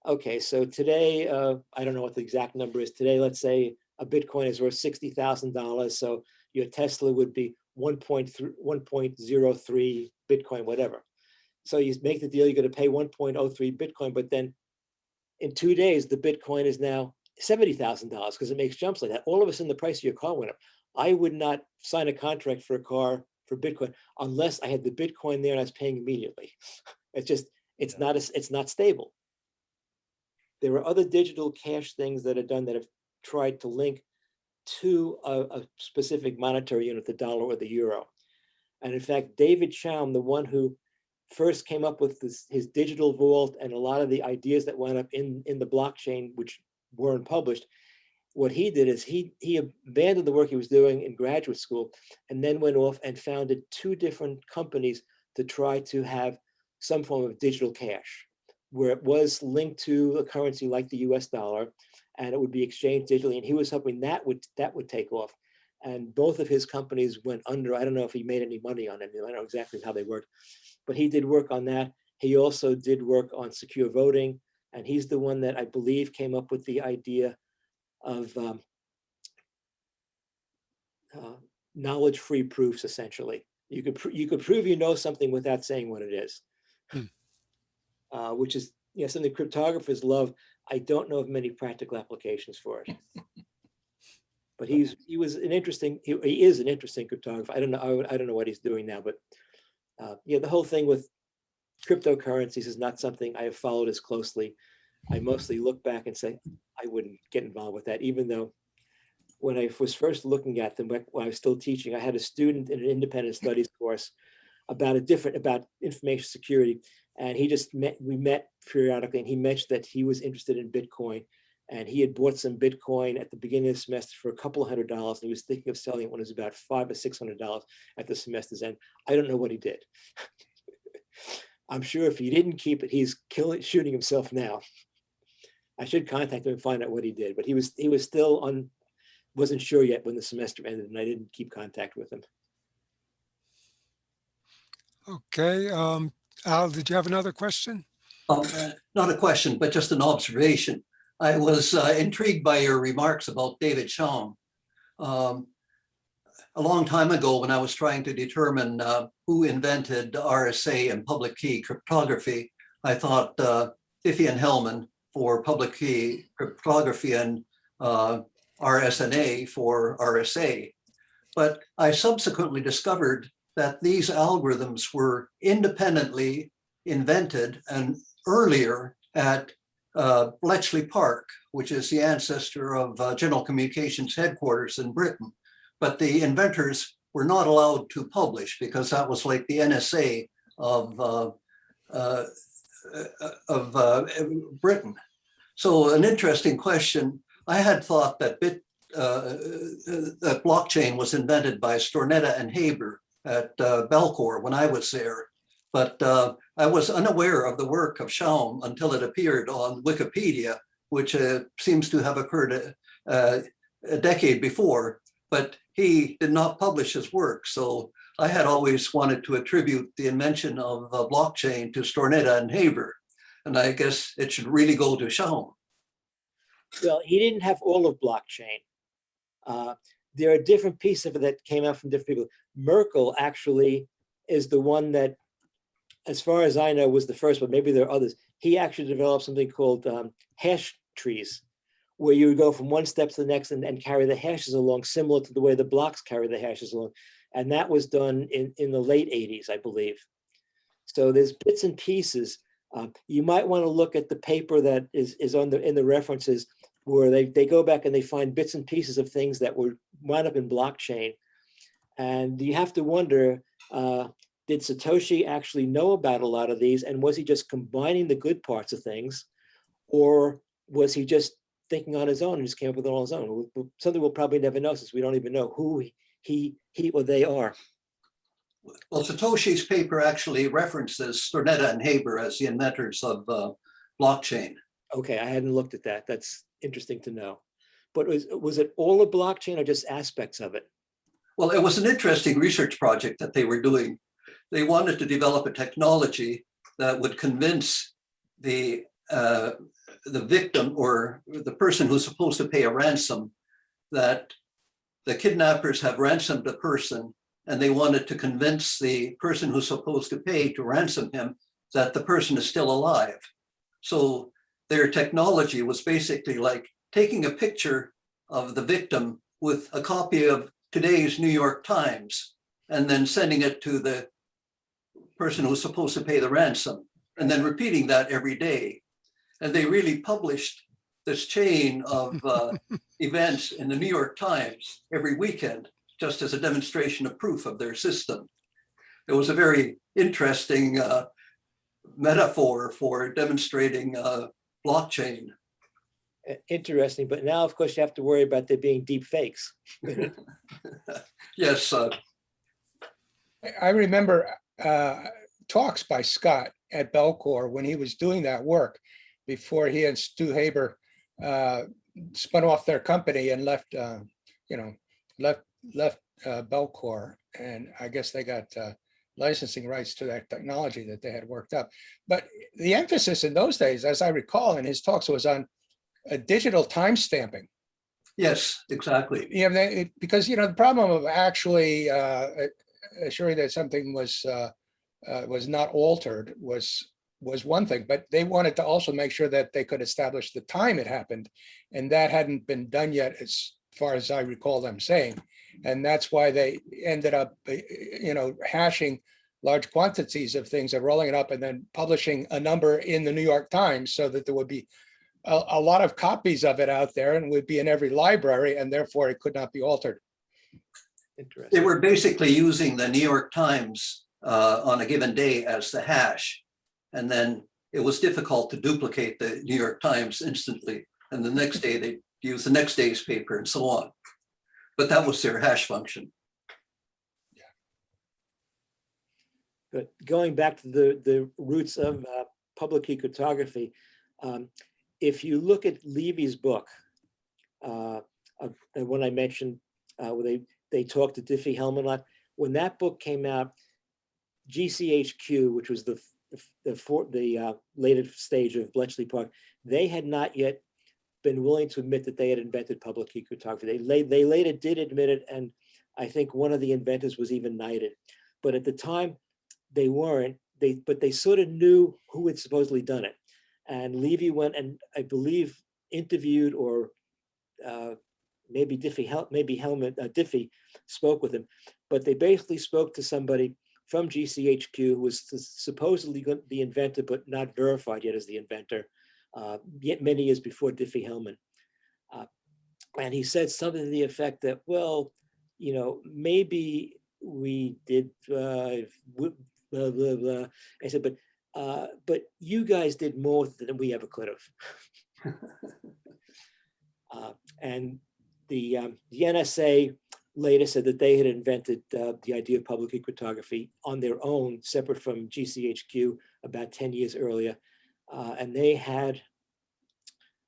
okay, so today, I don't know what the exact number is today. Let's say a Bitcoin is worth $60,000. So your Tesla would be 1.03 Bitcoin, whatever. So you make the deal, you're going to pay 1.03 Bitcoin, but then in 2 days, the Bitcoin is now $70,000 because it makes jumps like that. All of a sudden, the price of your car went up. I would not sign a contract for a car for Bitcoin unless I had the Bitcoin there and I was paying immediately. It's not stable. There are other digital cash things that are done that have tried to link to a specific monetary unit, the dollar or the euro. And in fact, David Chaum, the one who first came up with his digital vault and a lot of the ideas that wound up in the blockchain, which weren't published, what he did is he abandoned the work he was doing in graduate school and then went off and founded 2 different companies to try to have some form of digital cash, where it was linked to a currency like the US dollar, and it would be exchanged digitally. And he was hoping that would take off. And both of his companies went under. I don't know if he made any money on it. I don't know exactly how they worked, but he did work on that. He also did work on secure voting. And he's the one that I believe came up with the idea of knowledge-free proofs, essentially. You could prove you know something without saying what it is. Which is something cryptographers love. I don't know of many practical applications for it. But he is an interesting cryptographer. I don't know what he's doing now, but the whole thing with cryptocurrencies is not something I have followed as closely. I mostly look back and say I wouldn't get involved with that, even though when I was first looking at them when I was still teaching, I had a student in an independent studies course about information security. And we met periodically, and he mentioned that he was interested in Bitcoin, and he had bought some Bitcoin at the beginning of the semester for a couple $100, and he was thinking of selling it when it was about $500 or $600 at the semester's end. I don't know what he did. I'm sure if he didn't keep it, he's shooting himself now. I should contact him and find out what he did, but he was still wasn't sure yet when the semester ended, and I didn't keep contact with him. Okay. Al, did you have another question? Not a question, but just an observation. I was intrigued by your remarks about David Chaum. A long time ago, when I was trying to determine who invented RSA and public key cryptography, I thought Diffie and Hellman for public key cryptography and RSNA for RSA. But I subsequently discovered that these algorithms were independently invented and earlier at Bletchley Park, which is the ancestor of General Communications headquarters in Britain. But the inventors were not allowed to publish because that was like the NSA of Britain. So an interesting question. I had thought that that blockchain was invented by Stornetta and Haber at Belcour when I was there, but I was unaware of the work of Chaum until it appeared on Wikipedia, which seems to have occurred a decade before, but he did not publish his work. So I had always wanted to attribute the invention of the blockchain to Stornetta and Haber. And I guess it should really go to Schaum. Well, he didn't have all of blockchain. There are different pieces of it that came out from different people. Merkle actually is the one that, as far as I know, was the first, but maybe there are others. He actually developed something called hash trees, where you would go from one step to the next and carry the hashes along, similar to the way the blocks carry the hashes along. And that was done in the late 80s, I believe. So there's bits and pieces. You might want to look at the paper that is in the references, where they go back and they find bits and pieces of things that were wound up in blockchain. And you have to wonder, did Satoshi actually know about a lot of these? And was he just combining the good parts of things? Or was he just thinking on his own and just came up with it on his own? Something we'll probably never know, since we don't even know who he or they are. Well, Satoshi's paper actually references Stornetta and Haber as the inventors of blockchain. Okay, I hadn't looked at that. That's interesting to know. But was it all a blockchain or just aspects of it? Well, it was an interesting research project that they were doing. They wanted to develop a technology that would convince the victim or the person who's supposed to pay a ransom that the kidnappers have ransomed a person, and they wanted to convince the person who's supposed to pay to ransom him that the person is still alive. So their technology was basically like taking a picture of the victim with a copy of today's New York Times and then sending it to the person who's supposed to pay the ransom, and then repeating that every day. And they really published this chain of events in the New York Times every weekend, just as a demonstration of proof of their system. It was a very interesting metaphor for demonstrating blockchain. Interesting, but now, of course, you have to worry about there being deep fakes. Yes. I remember talks by Scott at Belcore when he was doing that work before he and Stu Haber spun off their company and left Belcore, and I guess they got licensing rights to that technology that they had worked up. But the emphasis in those days, as I recall in his talks, was on digital timestamping. Yes, exactly. Yeah, because the problem of actually assuring that something was not altered was one thing, but they wanted to also make sure that they could establish the time it happened, and that hadn't been done yet, as far as I recall them saying. And that's why they ended up, hashing large quantities of things and rolling it up and then publishing a number in the New York Times so that there would be a lot of copies of it out there and would be in every library, and therefore it could not be altered. Interesting. They were basically using the New York Times on a given day as the hash. And then it was difficult to duplicate the New York Times instantly. And the next day they used the next day's paper and so on. But that was their hash function. But going back to the roots of public key cryptography, if you look at Levy's book, when I mentioned where they talked to Diffie-Hellman a lot, when that book came out, GCHQ, which was the later stage of Bletchley Park, they had not yet been willing to admit that they had invented public key cryptography. They later did admit it, and I think one of the inventors was even knighted. But at the time, they weren't. But they sort of knew who had supposedly done it. And Levy went and, I believe, interviewed, or maybe Diffie spoke with him. But they basically spoke to somebody from GCHQ who was supposedly the inventor, but not verified yet as the inventor, yet many years before Diffie-Hellman. And he said something to the effect that, well, maybe we did blah, blah, blah. I said, but you guys did more than we ever could have. And the NSA later said that they had invented the idea of public key cryptography on their own, separate from GCHQ, about 10 years earlier. And they had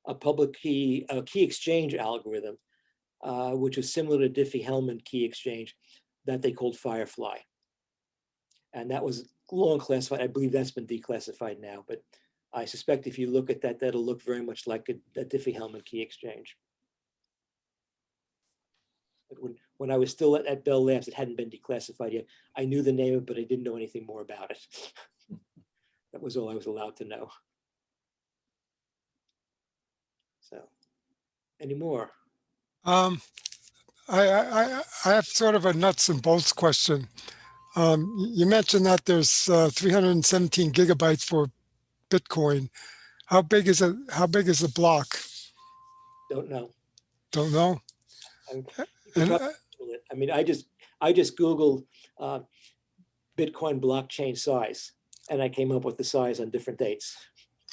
a public key, a key exchange algorithm, which was similar to Diffie-Hellman key exchange that they called Firefly. And that was long classified. I believe that's been declassified now, but I suspect if you look at that, that'll look very much like a Diffie-Hellman key exchange. But when I was still at Bell Labs, it hadn't been declassified yet. I knew the name, but I didn't know anything more about it. That was all I was allowed to know. So, any more? I have sort of a nuts and bolts question. You mentioned that there's 317 gigabytes for Bitcoin. How big is it? How big is the block? Don't know. Don't know. You can And probably Google it. I mean, I just Googled Bitcoin blockchain size, and I came up with the size on different dates.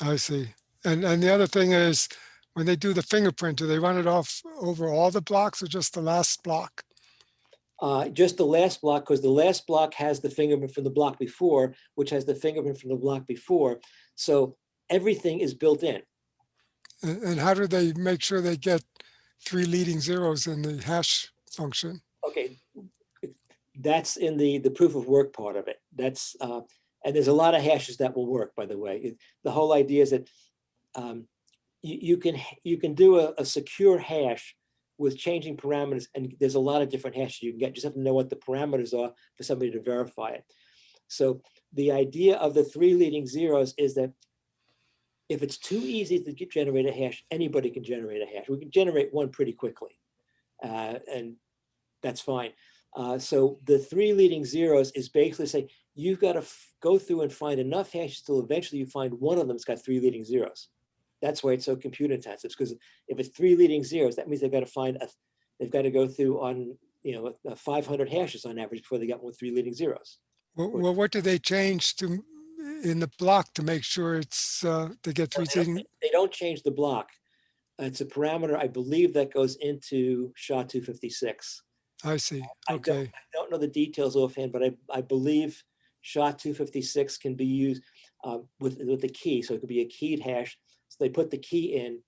I see. And the other thing is, when they do the fingerprint, do they run it off over all the blocks or just the last block? Just the last block, because the last block has the fingerprint from the block before, which has the fingerprint from the block before. So everything is built in. And how do they make sure they get 3 leading zeros in the hash function? Okay, that's in the proof of work part of it. That's and there's a lot of hashes that will work, by the way. The whole idea is that you can do a secure hash with changing parameters, and there's a lot of different hashes you can get. You just have to know what the parameters are for somebody to verify it. So the idea of the 3 leading zeros is that if it's too easy to generate a hash, anybody can generate a hash. We can generate one pretty quickly, and that's fine. So the 3 leading zeros is basically saying you've got to go through and find enough hashes till eventually you find one of them's got 3 leading zeros. That's why it's so compute intensive, because if it's 3 leading zeros, that means they've got to find they've got to go through on 500 hashes on average before they got 3 leading zeros. Well, what do they change to in the block to make sure it's they get 3 leading? They don't change the block. It's a parameter, I believe, that goes into SHA-256. I see. Okay. I don't know the details offhand, but I believe SHA-256 can be used with the key. So it could be a keyed hash. So they put the key in,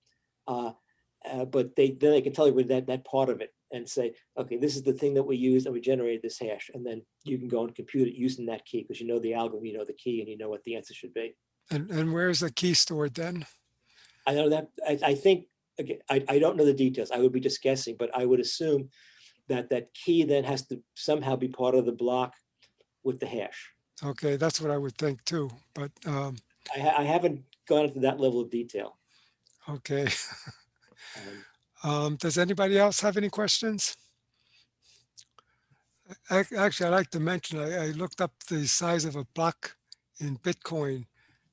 but then they can tell you that part of it and say, okay, this is the thing that we used and we generated this hash. And then you can go and compute it using that key because you know the algorithm, you know the key, and you know what the answer should be. And where is the key stored then? I know that, I think, again, I don't know the details. I would be just guessing, but I would assume that key then has to somehow be part of the block with the hash. Okay, that's what I would think too, but I haven't gone into that level of detail. okay. Does anybody else have any questions? Actually, I'd like to mention, I looked up the size of a block in Bitcoin,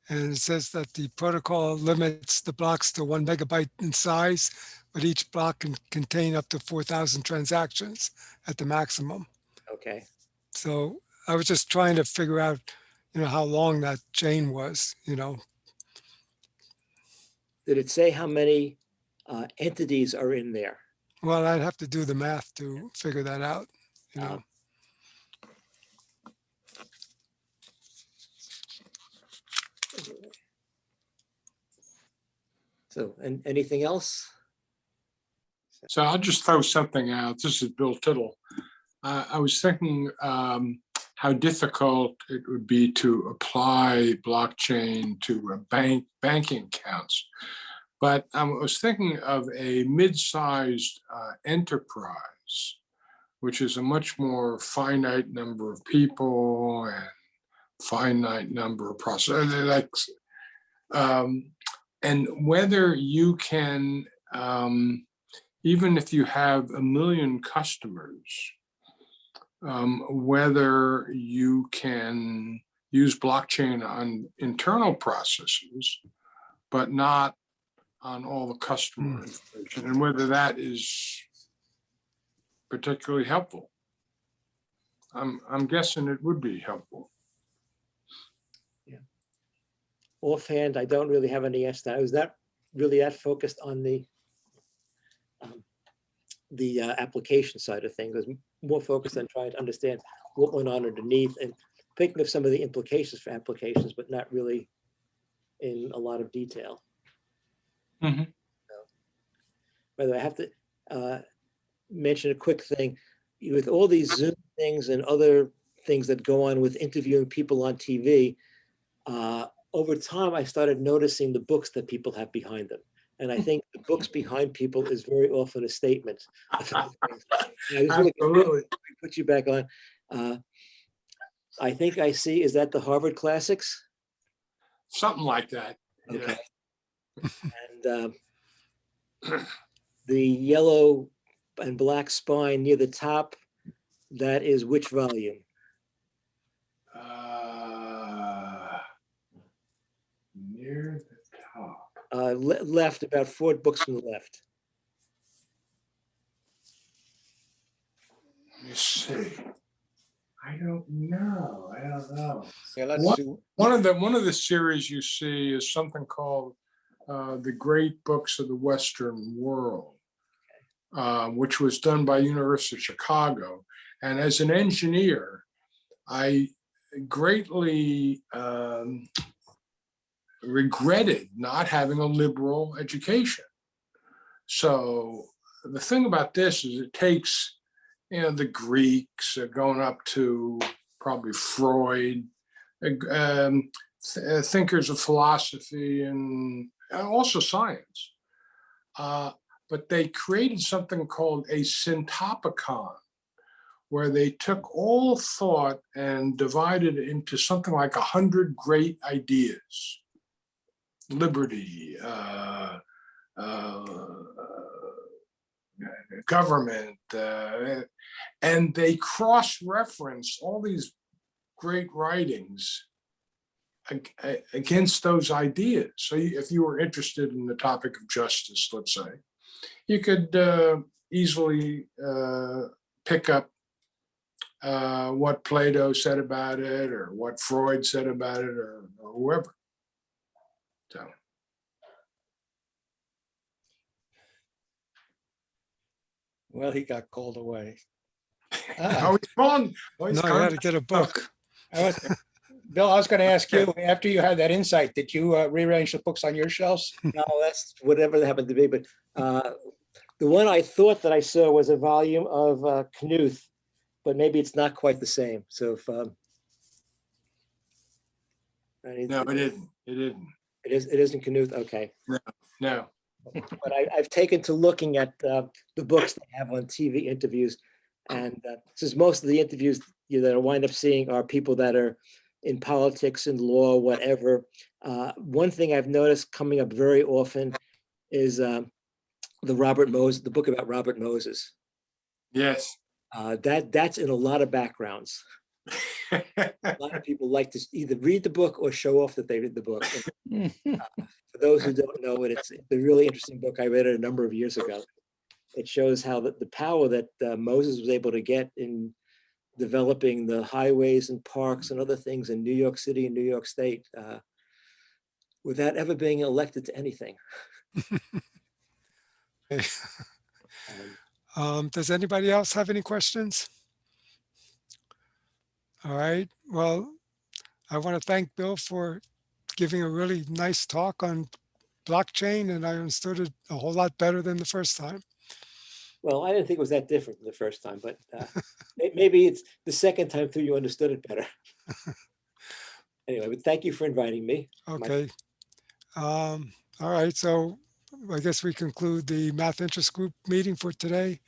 and it says that the protocol limits the blocks to 1 megabyte in size, but each block can contain up to 4,000 transactions at the maximum. Okay. So I was just trying to figure out, how long that chain was, Did it say how many entities are in there? Well, I'd have to do the math to figure that out, So, and anything else? So I'll just throw something out. This is Bill Tittle. I was thinking how difficult it would be to apply blockchain to banking accounts. But I was thinking of a mid-sized enterprise, which is a much more finite number of people and finite number of processes. And whether you can, even if you have 1 million customers, whether you can use blockchain on internal processes, but not on all the customer information, and whether that is particularly helpful. I'm guessing it would be helpful. Offhand, I don't really have any answer. I was not really that focused on the application side of things. I was more focused on trying to understand what went on underneath and picking up some of the implications for applications, but not really in a lot of detail. Mm-hmm. By the way, I have to mention a quick thing. With all these Zoom things and other things that go on with interviewing people on TV, over time, I started noticing the books that people have behind them. And I think the books behind people is very often a statement. Absolutely. Put you back on. I think I see, is that the Harvard Classics? Something like that. Okay. And the yellow and black spine near the top, that is which volume? Near the top. Left, about 4 books from the left. Let me see. I don't know. Yeah, let's What- see. One of the series you see is something called The Great Books of the Western World, which was done by University of Chicago. And as an engineer, I greatly regretted not having a liberal education. So the thing about this is it takes, the Greeks going up to probably Freud, thinkers of philosophy and also science. But they created something called a syntopicon, where they took all thought and divided it into something like 100 great ideas. Liberty, government, and they cross-reference all these great writings against those ideas. So if you were interested in the topic of justice, let's say, you could easily pick up what Plato said about it, or what Freud said about it, or whoever. So. Well, he got called away. Oh, he's gone. Oh, he's No, I gone. had to get a book. Bill, I was going to ask you, after you had that insight, did you rearrange the books on your shelves? No, that's whatever that happened to be. But the one I thought that I saw was a volume of Knuth, but maybe it's not quite the same. So if No, it isn't. It isn't. it isn't Knuth. Okay. No. But I've taken to looking at the books they have on TV interviews, and since most of the interviews that I wind up seeing are people that are in politics and law, whatever. One thing I've noticed coming up very often is the book about Robert Moses. Yes. That's in a lot of backgrounds. A lot of people like to either read the book or show off that they read the book. For those who don't know it, it's a really interesting book. I read it a number of years ago. It shows how the power that Moses was able to get in developing the highways and parks and other things in New York City and New York State without ever being elected to anything. Does anybody else have any questions? All right. Well, I want to thank Bill for giving a really nice talk on blockchain, and I understood it a whole lot better than the first time. Well, I didn't think it was that different from the first time, but maybe it's the second time through you understood it better. Anyway, but thank you for inviting me. Okay. All right. So I guess we conclude the Math Interest Group meeting for today.